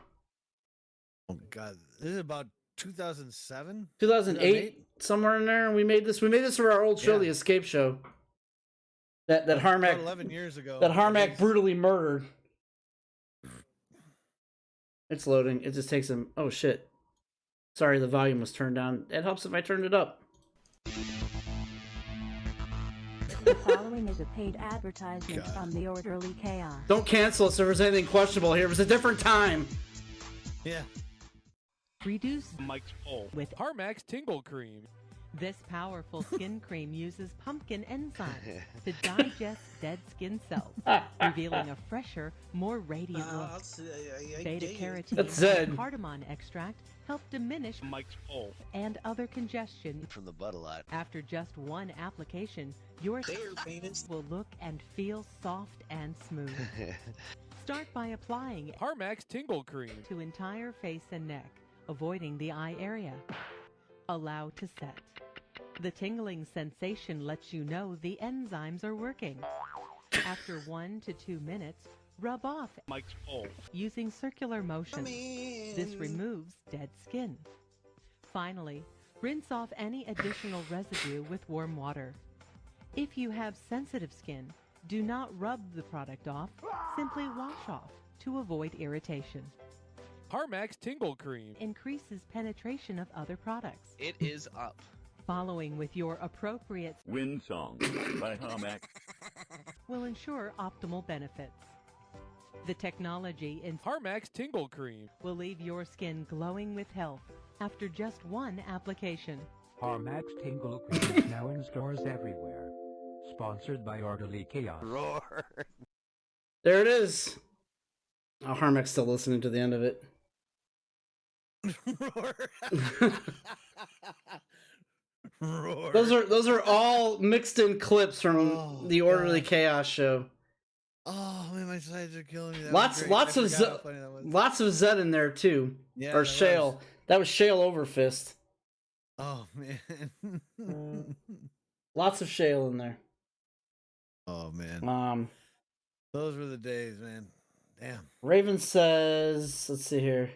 Speaker 2: Oh, God. This is about 2007?
Speaker 1: 2008? Somewhere in there. We made this for our old show, The Escape Show. That Harmack...
Speaker 2: About 11 years ago.
Speaker 1: That Harmack brutally murdered. It's loading. It just takes him... Oh, shit. Sorry, the volume was turned down. It helps if I turned it up.
Speaker 4: The following is a paid advertisement from the Orderly Chaos.
Speaker 1: Don't cancel us if there's anything questionable here. It was a different time.
Speaker 2: Yeah.
Speaker 4: Reduce
Speaker 5: Mike's Bowl with Harmack's Tingle Cream. This powerful skin cream uses pumpkin enzymes to digest dead skin cells, revealing a fresher, more radiant look. Beta-carotene
Speaker 1: That's Zed.
Speaker 5: and cardamom extract help diminish and other congestion
Speaker 6: From the butt a lot.
Speaker 5: After just one application, your skin will look and feel soft and smooth. Start by applying
Speaker 7: Harmack's Tingle Cream.
Speaker 5: to entire face and neck, avoiding the eye area. Allow to set. The tingling sensation lets you know the enzymes are working. After 1 to 2 minutes, rub off using circular motion. This removes dead skin. Finally, rinse off any additional residue with warm water. If you have sensitive skin, do not rub the product off, simply wash off to avoid irritation.
Speaker 7: Harmack's Tingle Cream.
Speaker 5: Increases penetration of other products.
Speaker 6: It is up.
Speaker 5: Following with your appropriate
Speaker 8: Wind Song by Harmack.
Speaker 5: will ensure optimal benefits. The technology in
Speaker 7: Harmack's Tingle Cream.
Speaker 5: will leave your skin glowing with health after just one application.
Speaker 9: Harmack's Tingle Cream is now in stores everywhere. Sponsored by Orderly Chaos.
Speaker 6: Roar.
Speaker 1: There it is. Oh, Harmack's still listening to the end of it.
Speaker 2: Roar. Roar.
Speaker 1: Those are all mixed in clips from the Orderly Chaos show.
Speaker 2: Oh man, my sides are killing me. That
Speaker 1: Lots
Speaker 2: was great.
Speaker 1: lots
Speaker 2: I
Speaker 1: of
Speaker 2: forgot how funny that was.
Speaker 1: lots of Zed in there too.
Speaker 2: Yeah,
Speaker 1: Or
Speaker 2: that
Speaker 1: Shale.
Speaker 2: was.
Speaker 1: That was Shale Overfist.
Speaker 2: Oh man.
Speaker 1: Lots of Shale in there.
Speaker 2: Oh man.
Speaker 1: Um
Speaker 2: Those were the days, man. Damn.
Speaker 1: Raven says, let's see here.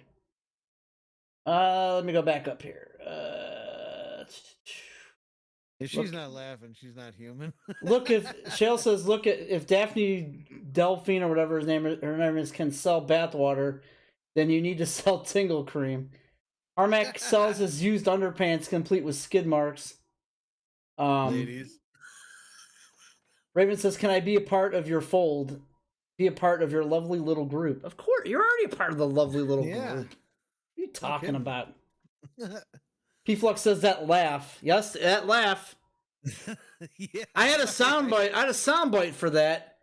Speaker 1: Let me go back up here.
Speaker 2: If she's not laughing, she's not human.
Speaker 1: Look, if Shale says, look at if Daphne Delphine or whatever her name is can sell bathwater, then you need to sell Tingle Cream. Harmack sells his used underpants complete with skid marks.
Speaker 2: Ladies.
Speaker 1: Raven says, "Can I be a part of your fold? Be a part of your lovely little group?" Of course, you're already a part of the lovely little group. What are you talking about? P-Flux says that laugh. Yes, that laugh.
Speaker 2: Yeah.
Speaker 1: I had a soundbite. I had a soundbite for that.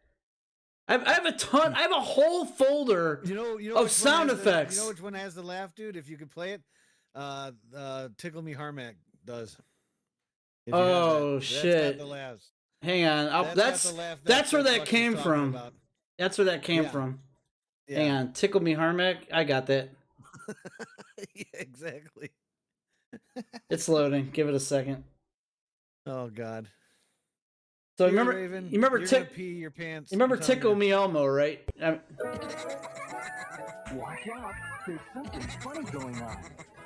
Speaker 1: I have a ton. I have a whole folder
Speaker 2: You know
Speaker 1: of
Speaker 2: which one
Speaker 1: sound
Speaker 2: has the-
Speaker 1: effects.
Speaker 2: you know which one has the laugh, dude? If you could play it, Tickle Me Harmack does. If you have
Speaker 1: Oh,
Speaker 2: that.
Speaker 1: shit.
Speaker 2: That's got the laughs.
Speaker 1: Hang on.
Speaker 2: That's got the laugh
Speaker 1: That's where that
Speaker 2: Flux was
Speaker 1: came
Speaker 2: talking
Speaker 1: from.
Speaker 2: about.
Speaker 1: That's where that came
Speaker 2: Yeah.
Speaker 1: from.
Speaker 2: Yeah.
Speaker 1: Hang on. Tickle Me Harmack. I got that.
Speaker 2: Yeah, exactly.
Speaker 1: It's loading. Give it a second.
Speaker 2: Oh God.
Speaker 1: So
Speaker 2: Hey,
Speaker 1: remember,
Speaker 2: Raven,
Speaker 1: you remember
Speaker 2: you're gonna
Speaker 1: Tick.
Speaker 2: pee your pants.
Speaker 1: You remember
Speaker 2: I'm telling
Speaker 1: Tickle
Speaker 2: you.
Speaker 1: Me Elmo, right?
Speaker 9: Watch out, there's something funny going on.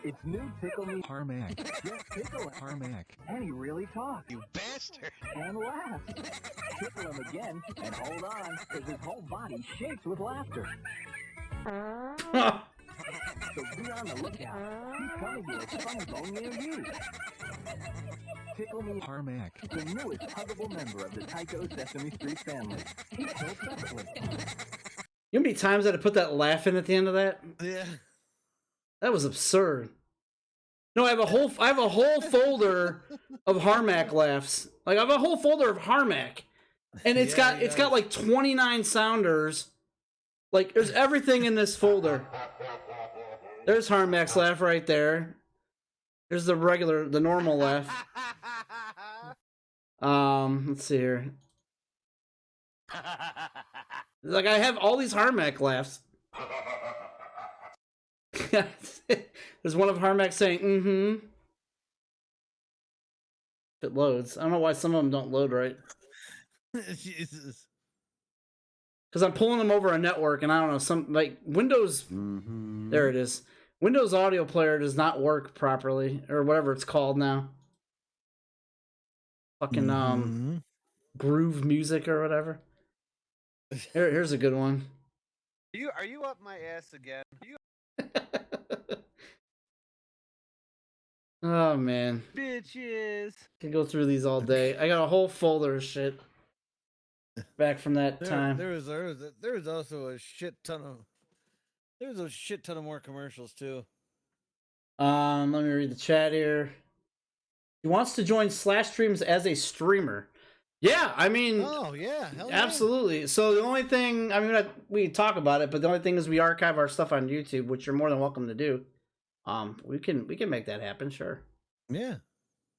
Speaker 9: It's new Tickle Me Harmack. Just tickle Harmack, and he really talks.
Speaker 6: You bastard.
Speaker 9: And laughs. Tickle him again, and hold on, because his whole body shakes with laughter. So be on the lookout. He's coming to a funny bone near you. Tickle Me Harmack, the newest huggable member of the Tycho Sesame Street family. He's so sexy.
Speaker 1: You know how many times I had to put that laugh in at the end of that?
Speaker 2: Yeah.
Speaker 1: That was absurd. No, I have a whole folder of Harmack laughs. Like I have a whole folder of Harmack, and it's
Speaker 2: Yeah,
Speaker 1: got like 29 sounders. Like there's everything in this folder. There's Harmack's laugh right there. There's the normal laugh. Let's see here. Like I have all these Harmack laughs. There's one of Harmack saying, "Mm-hmm." If it loads. I don't know why some of them don't load right.
Speaker 2: Jesus.
Speaker 1: Because I'm pulling them over a network, and I don't know, some like Windows. There it is. Windows Audio Player does not work properly, or whatever it's called now. Fucking Groove Music or whatever. Here's a good one.
Speaker 6: Are you up my ass again?
Speaker 1: Oh man,
Speaker 6: Bitches.
Speaker 1: can go through these all day. I got a whole folder of shit back from that time.
Speaker 2: There was also a shit ton of more commercials too.
Speaker 1: Let me read the chat here. He wants to join Slash Streams as a streamer. Yeah, I mean,
Speaker 2: Oh yeah, hell yeah.
Speaker 1: absolutely. So the only thing, I mean, we talk about it, but the only thing is we archive our stuff on YouTube, which you're more than welcome to do. We can make that happen, sure.
Speaker 2: Yeah.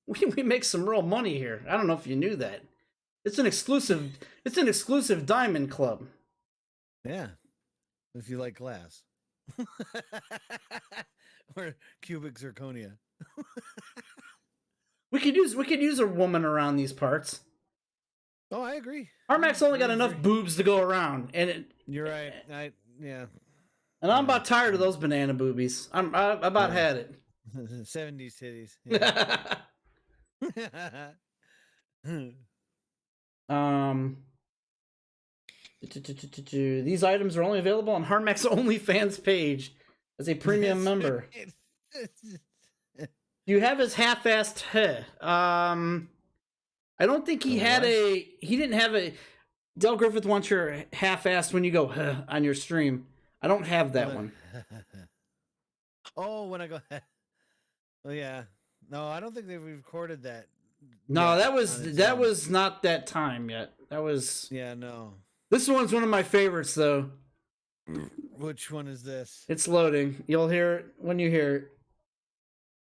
Speaker 1: We make some real money here. I don't know if you knew that. It's an exclusive diamond club.
Speaker 2: Yeah. If you like glass. Or cubic zirconia.
Speaker 1: We could use a woman around these parts.
Speaker 2: Oh, I agree.
Speaker 1: Harmack's only got enough boobs to go around, and
Speaker 2: You're right. Yeah.
Speaker 1: and I'm about tired of those banana boobies. I about had it.
Speaker 2: 70s titties. Yeah.
Speaker 1: These items are only available on Harmack's OnlyFans page as a premium member. Do you have his half-assed heh? I don't think he had he didn't have a. Del Griffith wants your half-assed when you go heh on your stream. I don't have that one.
Speaker 2: Oh, when I go. Oh yeah. No, I don't think they've recorded that.
Speaker 1: No,
Speaker 2: yet
Speaker 1: that was not that time yet. That was.
Speaker 2: Yeah, no.
Speaker 1: This one's one of my favorites, though.
Speaker 2: Which one is this?
Speaker 1: It's loading. You'll hear it when you hear it.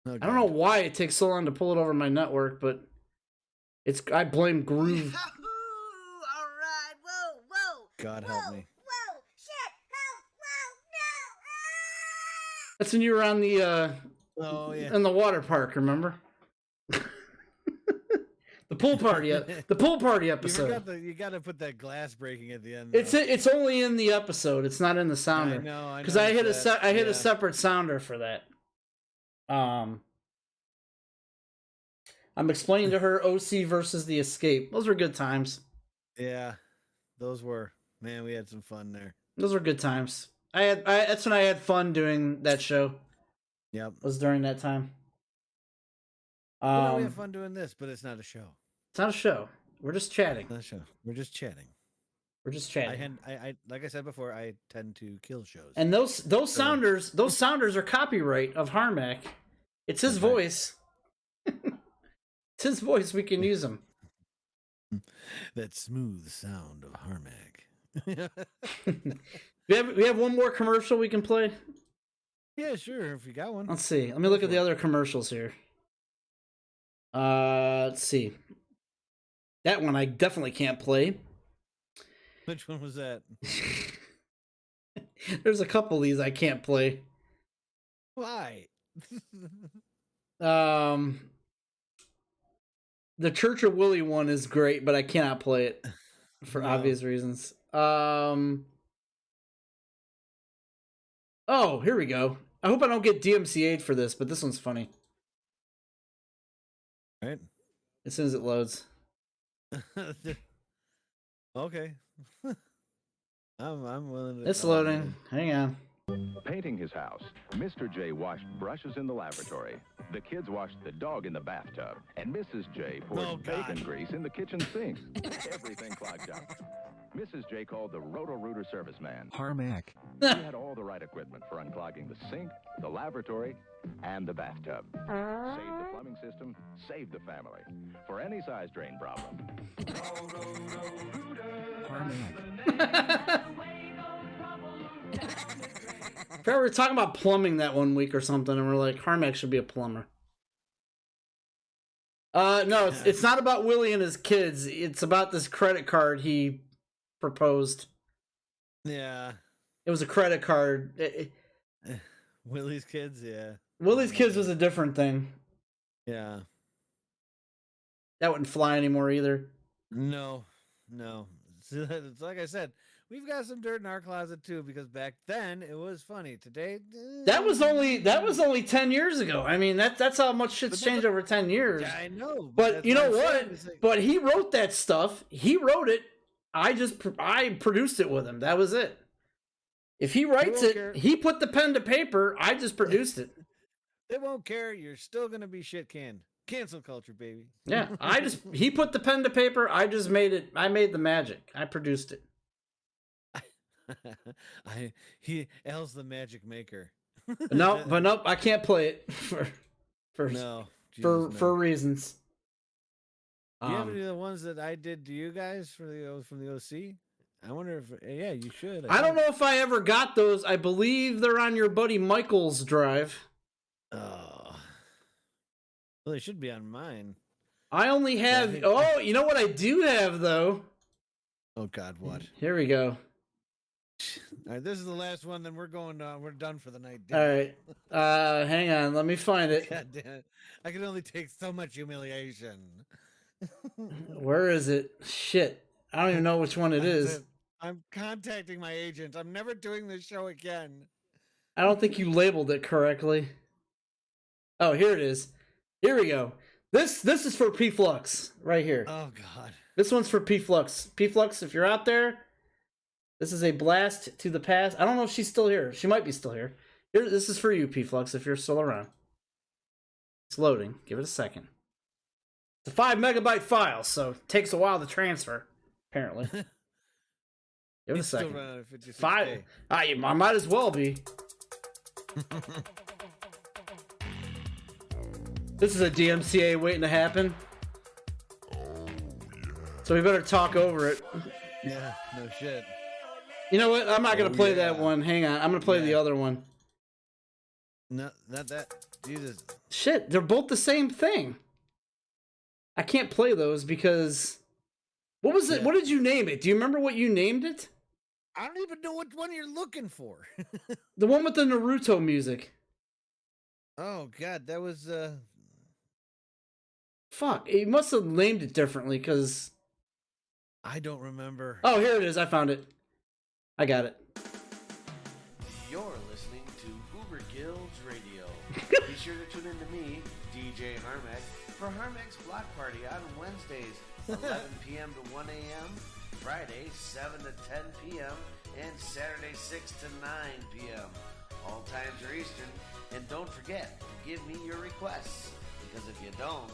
Speaker 2: Oh,
Speaker 1: I don't know why it takes so long to pull it over my network, but I blame Groove.
Speaker 10: All right, whoa.
Speaker 2: God help me.
Speaker 10: Whoa, shit, help, whoa, no.
Speaker 1: That's when you were on the
Speaker 2: Oh yeah.
Speaker 1: in the water park, remember? The pool party, the pool party episode.
Speaker 2: You got to put that glass breaking at the end.
Speaker 1: It's only in the episode. It's not in the sounder.
Speaker 2: I know.
Speaker 1: Because I hit a separate sounder for that. I'm explaining to her OC versus the Escape. Those were good times.
Speaker 2: Yeah, those were. Man, we had some fun there.
Speaker 1: Those were good times. That's when I had fun doing that show.
Speaker 2: Yep.
Speaker 1: Was during that time.
Speaker 2: We have fun doing this, but it's not a show.
Speaker 1: It's not a show. We're just chatting.
Speaker 2: Not a show. We're just chatting.
Speaker 1: We're just chatting.
Speaker 2: I like I said before, I tend to kill shows.
Speaker 1: And those sounders are copyright of Harmack. It's his voice. It's his voice. We can use them.
Speaker 2: That smooth sound of Harmack.
Speaker 1: we have one more commercial we can play.
Speaker 2: Yeah, sure. If you got one.
Speaker 1: Let's see. Let me look at the other commercials here. Let's see. That one I definitely can't play.
Speaker 2: Which one was that?
Speaker 1: There's a couple of these I can't play.
Speaker 2: Why?
Speaker 1: The Church of Willie one is great, but I cannot play it for obvious reasons. Oh, here we go. I hope I don't get DMCA'd for this, but this one's funny.
Speaker 2: Right.
Speaker 1: As soon as it loads.
Speaker 2: Okay. I'm willing to.
Speaker 1: It's loading. Hang on.
Speaker 11: Painting his house, Mr. J washed brushes in the lavatory. The kids washed the dog in the bathtub. And Mrs. J poured bacon grease in the kitchen sink. Everything clogged up. Mrs. J called the Roto-Rooter service man.
Speaker 9: Harmack.
Speaker 11: He had all the right equipment for unclogging the sink, the lavatory, and the bathtub. Save the plumbing system, save the family. For any size drain problem.
Speaker 9: Harmack.
Speaker 1: We were talking about plumbing that one week or something, and we're like, Harmack should be a plumber. No, it's not about Willie and his kids. It's about this credit card he proposed.
Speaker 2: Yeah.
Speaker 1: It was a credit card.
Speaker 2: Willie's kids, yeah.
Speaker 1: Willie's kids was a different thing.
Speaker 2: Yeah.
Speaker 1: That wouldn't fly anymore either.
Speaker 2: No. It's like I said, we've got some dirt in our closet too, because back then it was funny. Today,
Speaker 1: that was only 10 years ago. I mean, that's how much shit's changed over 10 years.
Speaker 2: Yeah, I know.
Speaker 1: But you know what? But he wrote that stuff. He wrote it. I produced it with him. That was it. If he writes it, he put the pen to paper. I just produced it.
Speaker 2: They won't care. You're still gonna be shit canned. Cancel culture, baby.
Speaker 1: Yeah, he put the pen to paper. I just made it. I made the magic. I produced it.
Speaker 2: Al's the magic maker.
Speaker 1: Nope, I can't play it for
Speaker 2: no. Jesus, man.
Speaker 1: for reasons.
Speaker 2: Do you have any of the ones that I did to you guys from the OC? I wonder if yeah, you should.
Speaker 1: I don't know if I ever got those. I believe they're on your buddy Michael's drive.
Speaker 2: Oh, well, they should be on mine.
Speaker 1: I only have. Oh, you know what I do have though.
Speaker 2: Oh God, what?
Speaker 1: Here we go.
Speaker 2: All right, this is the last one. Then we're going. We're done for the night.
Speaker 1: All right. Hang on. Let me find it.
Speaker 2: God damn it. I can only take so much humiliation.
Speaker 1: Where is it? Shit. I don't even know which one it is.
Speaker 2: I'm contacting my agent. I'm never doing this show again.
Speaker 1: I don't think you labeled it correctly. Oh, here it is. Here we go. This is for P Flux right here.
Speaker 2: Oh God.
Speaker 1: This one's for P Flux. P Flux, if you're out there, this is a blast to the past. I don't know if she's still here. She might be still here. Here, this is for you, P Flux, if you're still around. It's loading. Give it a second. It's a 5 megabyte file, so it takes a while to transfer, apparently. Give it a second. Five. I might as well be. This is a DMCA waiting to happen. So we better talk over it.
Speaker 2: Yeah, no shit.
Speaker 1: You know what? I'm not going to play that one. Hang on. I'm going to play the other one.
Speaker 2: No, not that. Jesus.
Speaker 1: Shit, they're both the same thing. I can't play those because... What was it?
Speaker 2: Yeah.
Speaker 1: What did you name it? Do you remember what you named it?
Speaker 2: I don't even know what one you're looking for.
Speaker 1: The one with the Naruto music.
Speaker 2: Oh God, that was
Speaker 1: Fuck, he must have named it differently because...
Speaker 2: I don't remember.
Speaker 1: Oh, here it is. I found it. I got it.
Speaker 12: You're listening to Uber Guilds Radio. Be sure to tune in to me, DJ Harmack, for Harmack's Block Party on Wednesdays, 11 p.m. to 1 a.m., Friday, 7 to 10 p.m., and Saturday, 6 to 9 p.m. All times are Eastern. And don't forget to give me your requests, because if you don't,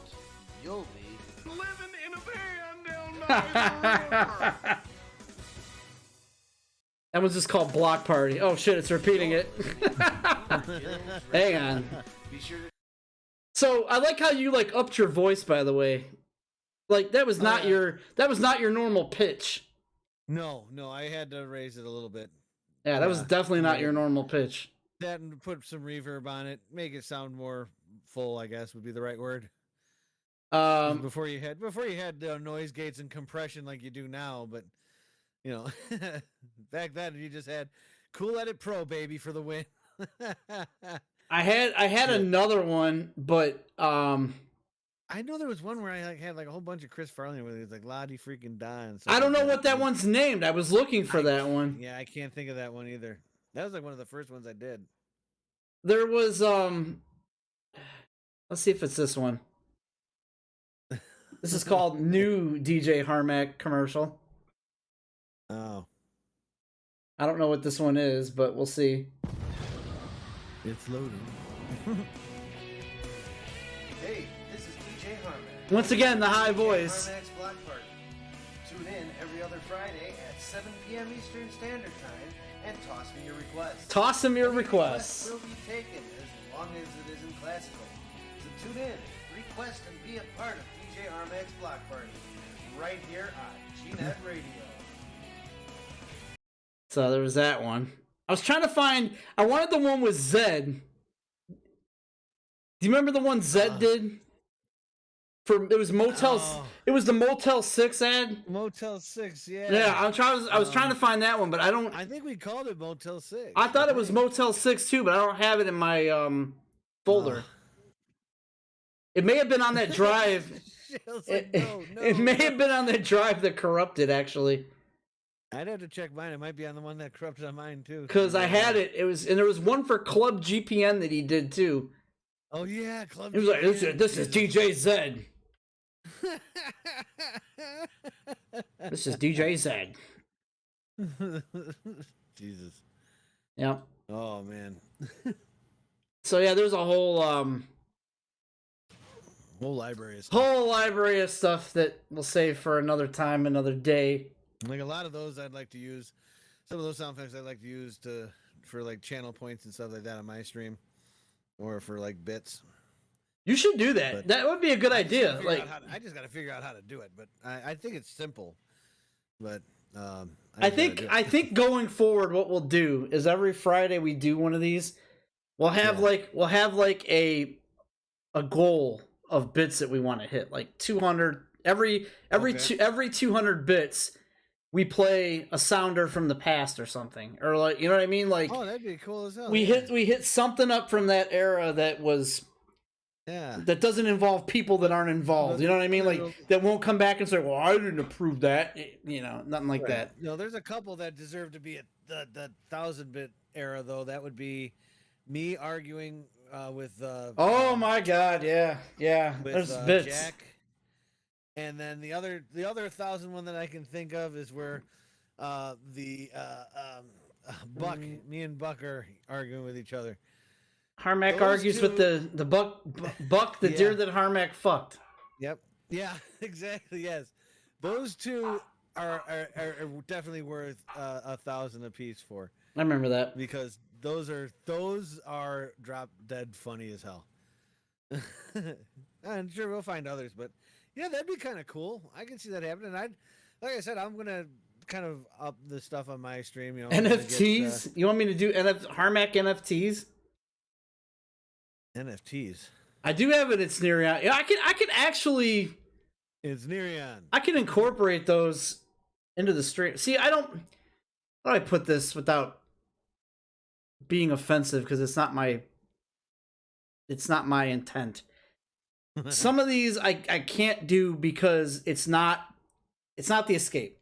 Speaker 12: you'll be living in a van down by the river.
Speaker 1: That one's just called Block Party. Oh shit, it's repeating it. Hang on. So I like how you like upped your voice, by the way. Like that was not your normal pitch.
Speaker 2: No, I had to raise it a little bit.
Speaker 1: Yeah, that was definitely not your normal pitch.
Speaker 2: That and put some reverb on it, make it sound more full, I guess would be the right word. Before you had noise gates and compression like you do now, but you know, back then you just had Cool Edit Pro, baby, for the win.
Speaker 1: I had another one, but
Speaker 2: I know there was one where I had a whole bunch of Chris Farley where it was like Lottie freaking Don.
Speaker 1: I don't know what that one's named. I was looking for that one.
Speaker 2: Yeah, I can't think of that one either. That was like one of the first ones I did.
Speaker 1: There was let's see if it's this one. This is called New DJ Harmack Commercial.
Speaker 2: Oh.
Speaker 1: I don't know what this one is, but we'll see.
Speaker 2: It's loading.
Speaker 12: Hey, this is DJ Harmack.
Speaker 1: Once again, the high voice.
Speaker 12: Harmack's Block Party. Tune in every other Friday at 7 p.m. Eastern Standard Time and toss me your requests.
Speaker 1: Toss them your requests.
Speaker 12: Will be taken as long as it isn't classical. So tune in, request, and be a part of DJ Harmack's Block Party right here on GNet Radio.
Speaker 1: So there was that one. I was trying to find. I wanted the one with Zed. Do you remember the one Zed did? It was Motel. It was the Motel 6 ad.
Speaker 2: Motel 6, yeah.
Speaker 1: Yeah, I was trying to find that one, but I don't.
Speaker 2: I think we called it Motel 6.
Speaker 1: I thought it was Motel 6 too, but I don't have it in my folder. It may have been on that drive. It may have been on that drive that corrupted, actually.
Speaker 2: I'd have to check mine. It might be on the one that corrupted on mine too.
Speaker 1: Because I had it. It was, and there was one for Club GPN that he did too.
Speaker 2: Oh yeah, Club.
Speaker 1: He was like, "This is DJ Zed. This is DJ Zed."
Speaker 2: Jesus.
Speaker 1: Yep.
Speaker 2: Oh man.
Speaker 1: So yeah, there's a whole
Speaker 2: library of stuff.
Speaker 1: Whole library of stuff that we'll save for another time, another day.
Speaker 2: Like a lot of those I'd like to use. Some of those sound effects I'd like to use for like channel points and stuff like that on my stream. Or for like bits.
Speaker 1: You should do that.
Speaker 2: But
Speaker 1: That would be a good idea. Like,
Speaker 2: I just got to figure out how to do it. But I think it's simple. But
Speaker 1: I think going forward, what we'll do is every Friday we do one of these. We'll have like a goal of bits that we want to hit, like 200 every 200 bits. We play a sounder from the past or something, or like, you know what I mean? Like,
Speaker 2: oh, that'd be cool as hell.
Speaker 1: We hit something up from that era that was.
Speaker 2: Yeah.
Speaker 1: That doesn't involve people that aren't involved. You know what I mean? Like, that won't come back and say, well, I didn't approve that. You know, nothing like that.
Speaker 2: No, there's a couple that deserve to be at the 1000-bit era, though. That would be me arguing with...
Speaker 1: oh, my God, yeah.
Speaker 2: With,
Speaker 1: there's bits.
Speaker 2: Jack. And then the other 1000 one that I can think of is where Buck, me and Buck are arguing with each other.
Speaker 1: Harmack argues with the Buck, the deer that Harmack fucked.
Speaker 2: Yep. Yeah, exactly, yes. Those two are definitely worth 1,000 apiece for.
Speaker 1: I remember that.
Speaker 2: Because those are drop dead funny as hell. I'm sure we'll find others, but yeah, that'd be kind of cool. I can see that happening. Like I said, I'm gonna kind of up the stuff on my stream. You know,
Speaker 1: NFTs. You want me to do Harmack NFTs?
Speaker 2: NFTs.
Speaker 1: I do have it. It's Nereon. Yeah, I can actually.
Speaker 2: It's Nereon.
Speaker 1: I can incorporate those into the stream. See, I don't. How do I put this without being offensive? Because it's not my. It's not my intent. Some of these I can't do because it's not the escape.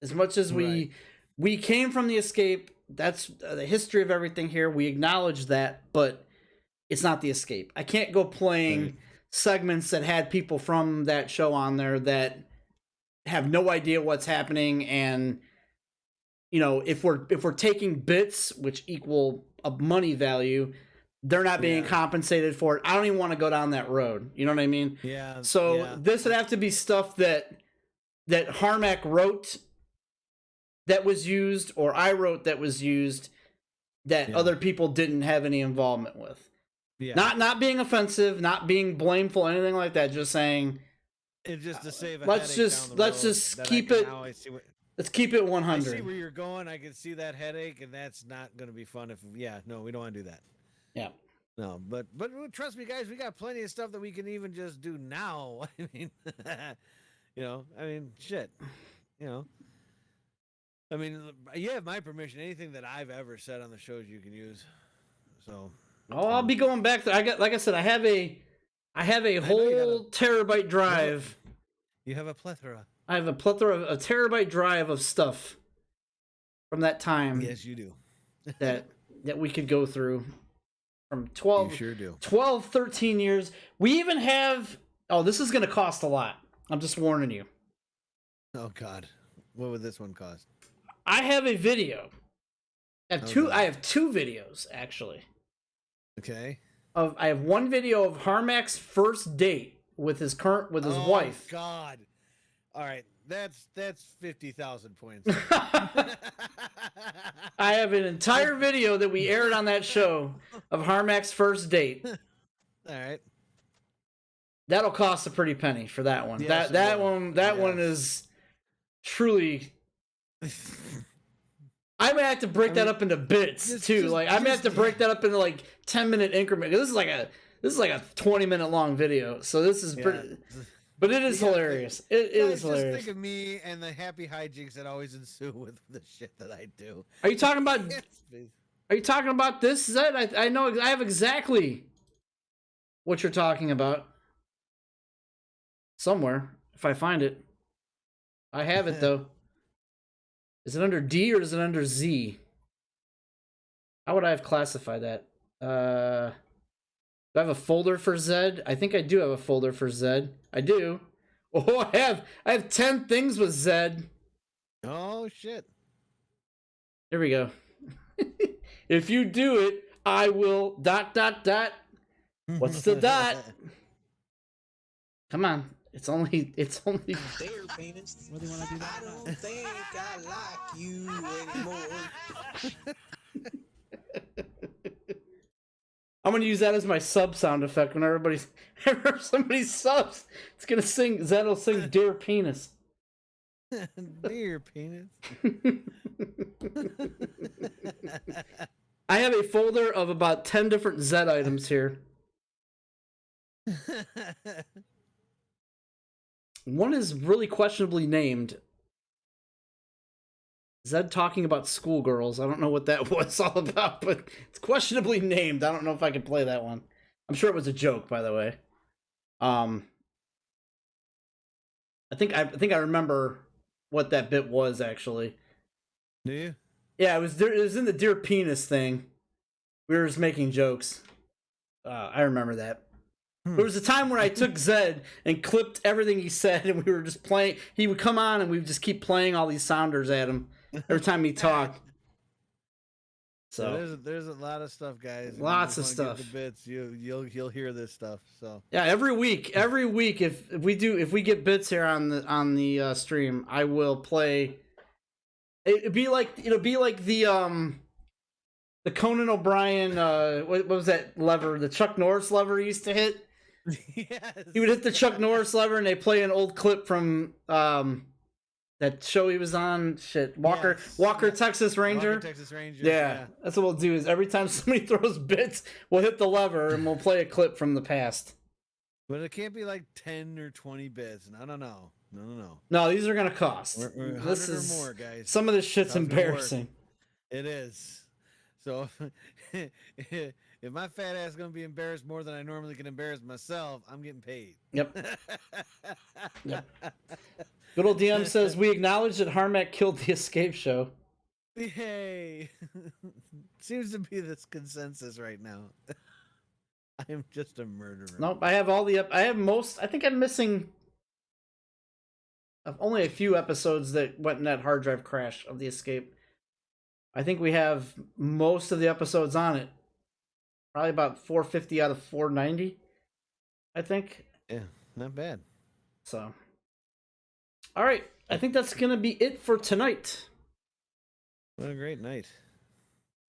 Speaker 1: As much as we came from the escape, that's the history of everything here. We acknowledge that, but it's not the escape. I can't go playing segments that had people from that show on there that have no idea what's happening, and you know, if we're taking bits which equal a money value, they're not being compensated for it. I don't even want to go down that road. You know what I mean?
Speaker 2: Yeah.
Speaker 1: So this would have to be stuff that Harmack wrote that was used, or I wrote that was used, that other people didn't have any involvement with. Yeah. Not being offensive, not being blameful, anything like that. Just saying.
Speaker 2: It's just to save a
Speaker 1: let's just keep it. Let's keep it 100.
Speaker 2: I see where you're going. I can see that headache, and that's not going to be fun. We don't want to do that.
Speaker 1: Yeah.
Speaker 2: No, but trust me, guys, we got plenty of stuff that we can even just do now. I mean, shit. You have my permission. Anything that I've ever said on the shows, you can use. So.
Speaker 1: Oh, I'll be going back there. Like I said, I have a whole terabyte drive.
Speaker 2: You have a plethora.
Speaker 1: I have a terabyte drive of stuff from that time.
Speaker 2: Yes, you do.
Speaker 1: that we could go through from 12,
Speaker 2: you sure do.
Speaker 1: 12, 13 years. We even have, this is going to cost a lot. I'm just warning you.
Speaker 2: Oh God. What would this one cost?
Speaker 1: I have a video. I have two videos actually.
Speaker 2: Okay.
Speaker 1: I have one video of Harmack's first date with his wife.
Speaker 2: Oh God. All right, that's 50,000 points.
Speaker 1: I have an entire video that we aired on that show of Harmack's first date.
Speaker 2: All right.
Speaker 1: That'll cost a pretty penny for that one.
Speaker 2: Yes,
Speaker 1: that one is truly. I might have to break that up into bits too. I might have to break that up into 10-minute increments. This is like a 20-minute long video. So this is pretty. But it is hilarious. It is hilarious.
Speaker 2: Just think of me and the happy hijinks that always ensue with the shit that I do.
Speaker 1: Are you talking about? Are you talking about this, Zed? I know. I have exactly what you're talking about. Somewhere, if I find it, I have it though. Is it under D or is it under Z? How would I have classified that? Do I have a folder for Zed? I think I do have a folder for Zed. I do. Oh, I have 10 things with Zed.
Speaker 2: Oh shit.
Speaker 1: Here we go. If you do it, I will ... What's the dot? Come on. It's only
Speaker 13: there, penis. What do you want to do that? I don't think I like you anymore.
Speaker 1: I'm gonna use that as my sub sound effect when whenever somebody subs. It's gonna sing. Zed will sing "Dear Penis."
Speaker 2: Dear penis.
Speaker 1: I have a folder of about 10 different Zed items here. One is really questionably named. Zed talking about schoolgirls. I don't know what that was all about, but it's questionably named. I don't know if I can play that one. I'm sure it was a joke, by the way. I think I remember what that bit was actually.
Speaker 2: Do you?
Speaker 1: Yeah, it was in the Dear Penis thing. We were just making jokes. I remember that. There was a time where I took Zed and clipped everything he said, and we were just playing. He would come on, and we would just keep playing all these sounders at him every time he talked. So
Speaker 2: there's a lot of stuff, guys.
Speaker 1: Lots of stuff.
Speaker 2: The bits you'll hear this stuff. So
Speaker 1: yeah, every week if we get bits here on the stream, I will play. It'll be like the Conan O'Brien what was that lever? The Chuck Norris lever he used to hit.
Speaker 2: Yes.
Speaker 1: He would hit the Chuck Norris lever, and they play an old clip from that show he was on. Walker, Texas Ranger.
Speaker 2: Walker, Texas Ranger.
Speaker 1: Yeah, that's what we'll do. Is every time somebody throws bits, we'll hit the lever and we'll play a clip from the past.
Speaker 2: But it can't be like 10 or 20 bits. No.
Speaker 1: No, these are gonna cost.
Speaker 2: We're
Speaker 1: this
Speaker 2: 100
Speaker 1: is
Speaker 2: or more, guys.
Speaker 1: Some of this shit's embarrassing.
Speaker 2: It is. So if my fat ass is gonna be embarrassed more than I normally can embarrass myself, I'm getting paid.
Speaker 1: Yep. Good old DM says we acknowledge that Harmack killed the Escape Show.
Speaker 2: Yay! Seems to be this consensus right now. I am just a murderer.
Speaker 1: Nope, I have most. I think I'm missing. Only a few episodes that went in that hard drive crash of the Escape. I think we have most of the episodes on it. Probably about 450 out of 490, I think.
Speaker 2: Yeah, not bad.
Speaker 1: So, all right. I think that's going to be it for tonight.
Speaker 2: What a great night.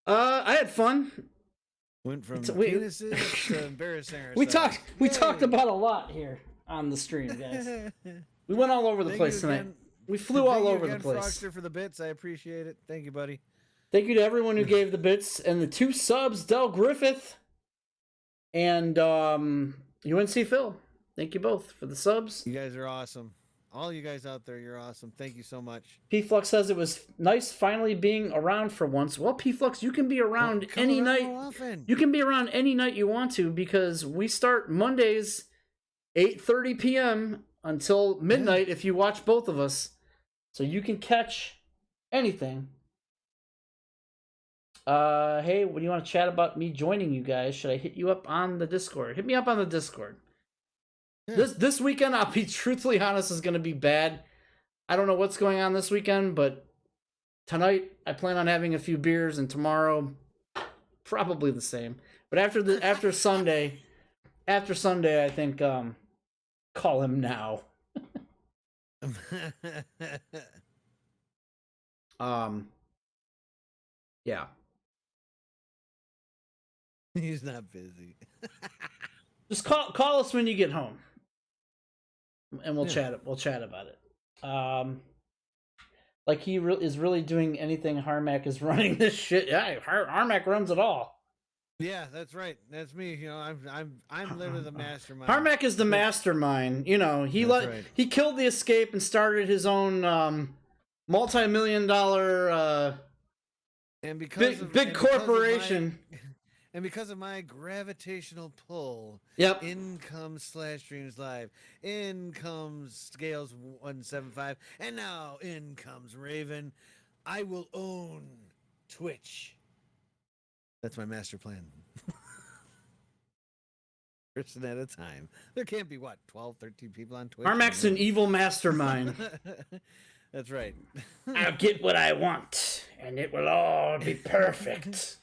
Speaker 1: I had fun.
Speaker 2: Went from penises to embarrassing ourselves.
Speaker 1: We talked about a lot here on the stream, guys. We went all over the place tonight. We flew all over the place.
Speaker 2: Frogster for the bits. I appreciate it. Thank you, buddy.
Speaker 1: Thank you to everyone who gave the bits and the 2 subs, Del Griffith and UNC Phil. Thank you both for the subs.
Speaker 2: You guys are awesome. All you guys out there, you're awesome. Thank you so much.
Speaker 1: P-Flux says it was nice finally being around for once. Well, P-Flux, you can be around any night.
Speaker 2: Often.
Speaker 1: You can be around any night you want to because we start Mondays 8:30 p.m. until midnight if you watch both of us. So you can catch anything. Hey, what do you want to chat about me joining you guys? Should I hit you up on the Discord? Hit me up on the Discord. Yeah. This weekend, I'll be truthfully honest, is going to be bad. I don't know what's going on this weekend, but tonight I plan on having a few beers, and tomorrow probably the same. But after Sunday, I think call him now. Yeah.
Speaker 2: He's not busy.
Speaker 1: Just call us when you get home, and we'll chat. We'll chat about it. Like he is really doing anything. Harmack is running this shit. Yeah, Harmack runs it all.
Speaker 2: Yeah, that's right. That's me. You know, I'm literally the mastermind.
Speaker 1: Harmack is the mastermind. You know, he killed the Escape and started his own multi-million-dollar
Speaker 2: and because
Speaker 1: big corporation.
Speaker 2: And because of my gravitational pull, in comes Slash Streams Live, in comes Scales 175, and now in comes Raven. I will own Twitch. That's my master plan. Person at a time. There can't be, 12, 13 people on Twitch?
Speaker 1: Harmack's an evil mastermind.
Speaker 2: That's right.
Speaker 1: I'll get what I want, and it will all be perfect.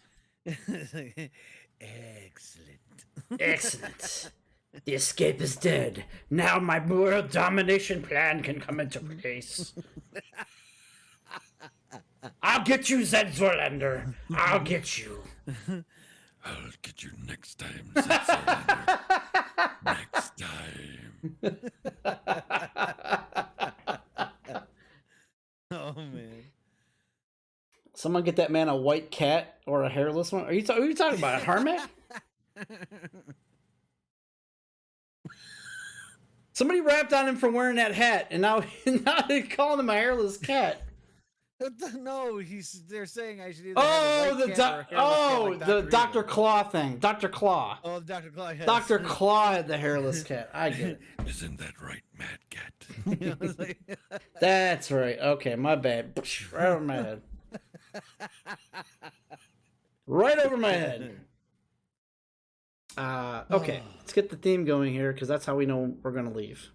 Speaker 1: Excellent. The Escape is dead. Now my world domination plan can come into place. I'll get you, Zed Zorlander. I'll get you.
Speaker 14: I'll get you next time. Next time.
Speaker 2: Oh man!
Speaker 1: Someone get that man a white cat or a hairless one. Are you talking about Harmack? Somebody rapped on him for wearing that hat, and now they're calling him a hairless cat.
Speaker 2: No, they're saying I should either
Speaker 1: Oh,
Speaker 2: have a white cat or a hairless cat like
Speaker 1: the
Speaker 2: Dr.
Speaker 1: Dr.
Speaker 2: Evil.
Speaker 1: Claw thing. Dr. Claw.
Speaker 2: Oh, Dr. Claw. Yes.
Speaker 1: Dr. Claw had the hairless cat. I get it.
Speaker 14: Isn't that right, Mad Cat?
Speaker 2: You know, it's like-
Speaker 1: That's right. Okay, my bad. Right over my head. Right over my head. Okay, let's get the theme going here because that's how we know we're gonna leave.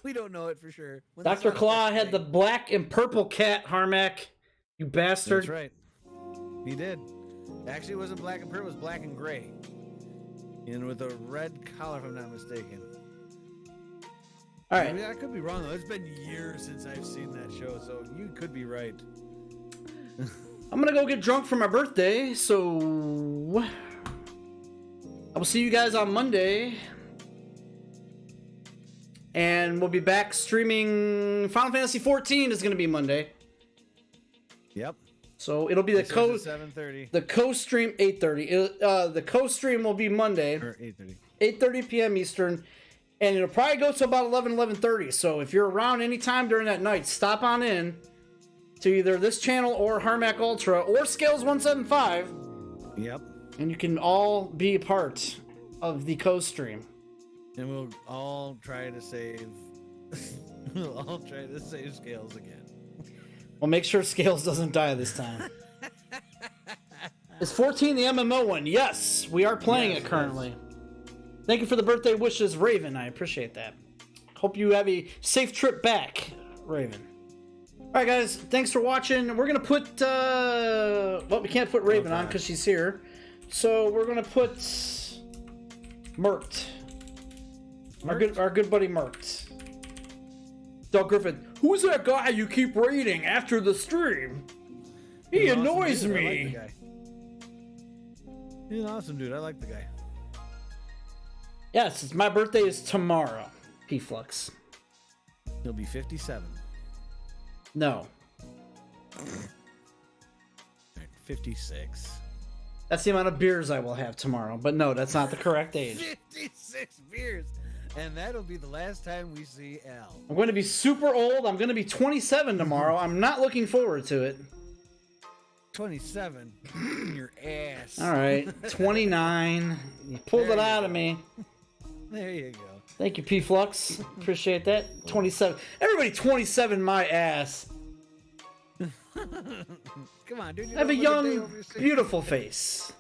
Speaker 2: We don't know it for sure. When
Speaker 1: Dr. Claw had the black and purple cat, Harmack. You bastard.
Speaker 2: That's right. He did. Actually, it wasn't black and purple. It was black and gray. And with a red collar, if I'm not mistaken.
Speaker 1: All right.
Speaker 2: I mean, I could be wrong, though. It's been years since I've seen that show, so you could be right.
Speaker 1: I'm gonna go get drunk for my birthday, so I will see you guys on Monday. And we'll be back streaming Final Fantasy 14 is gonna be Monday.
Speaker 2: Yep.
Speaker 1: So it'll be the
Speaker 2: 7:30.
Speaker 1: The co-stream 8:30. The co-stream will be Monday.
Speaker 2: Or 8:30.
Speaker 1: 8:30 p.m. Eastern. And it'll probably go to about 11:30. So if you're around anytime during that night, stop on in to either this channel or Harmack Ultra or Scales 175.
Speaker 2: Yep.
Speaker 1: And you can all be a part of the co-stream.
Speaker 2: And we'll all try to save. We'll all try to save Scales again.
Speaker 1: Well, make sure Scales doesn't die this time. Is 14 the MMO one? Yes, we are playing it currently. Thank you for the birthday wishes, Raven. I appreciate that. Hope you have a safe trip back, Raven. All right, guys. Thanks for watching. We're gonna put. Well, we can't put Raven on because she's here. So we're gonna put Mert. Our good buddy Mert. Doug Griffin. Who's that guy you keep raiding after the stream? He annoys
Speaker 2: awesome dude.
Speaker 1: me.
Speaker 2: I like the guy. He's an awesome dude. I like the guy.
Speaker 1: Yes, my birthday is tomorrow. P-Flux.
Speaker 2: He'll be 57.
Speaker 1: No.
Speaker 2: 56.
Speaker 1: That's the amount of beers I will have tomorrow. But no, that's not the correct age.
Speaker 2: 56 beers. And that'll be the last time we see Al.
Speaker 1: I'm going to be super old. I'm going to be 27 tomorrow. I'm not looking forward to it.
Speaker 2: 27? Your ass.
Speaker 1: All right. 29. You pulled it out of me.
Speaker 2: There you go.
Speaker 1: Thank you, P-Flux. Appreciate that. 27. Everybody 27 my ass.
Speaker 2: Come on, dude.
Speaker 1: I have a young, beautiful face.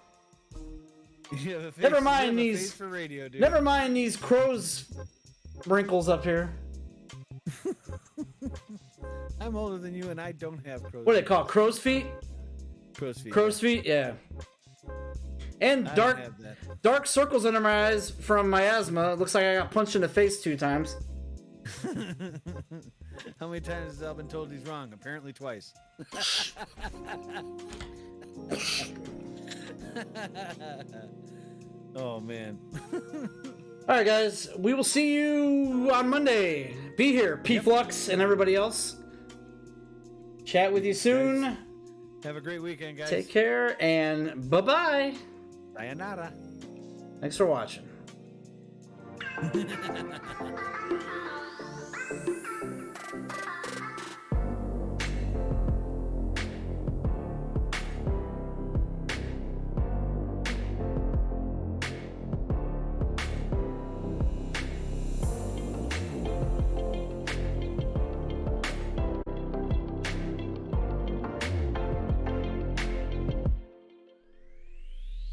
Speaker 2: You have a face,
Speaker 1: Never
Speaker 2: you
Speaker 1: mind
Speaker 2: have a
Speaker 1: these.
Speaker 2: face for radio, dude.
Speaker 1: Never mind these crow's wrinkles up here.
Speaker 2: I'm older than you, and I don't have crow's.
Speaker 1: What do they call it? Crow's feet?
Speaker 2: Crow's feet.
Speaker 1: Crow's feet, yeah. And
Speaker 2: I
Speaker 1: dark,
Speaker 2: don't have that.
Speaker 1: dark circles under my eyes from my asthma. It looks like I got punched in the face 2 times.
Speaker 2: How many times has Al been told he's wrong? Apparently twice. Oh man.
Speaker 1: All right, guys. We will see you on Monday. Be here, P-Flux and everybody else. Chat with you soon.
Speaker 2: Guys, have a great weekend, guys.
Speaker 1: Take care and bye-bye.
Speaker 2: Sayonara.
Speaker 1: Thanks for watching.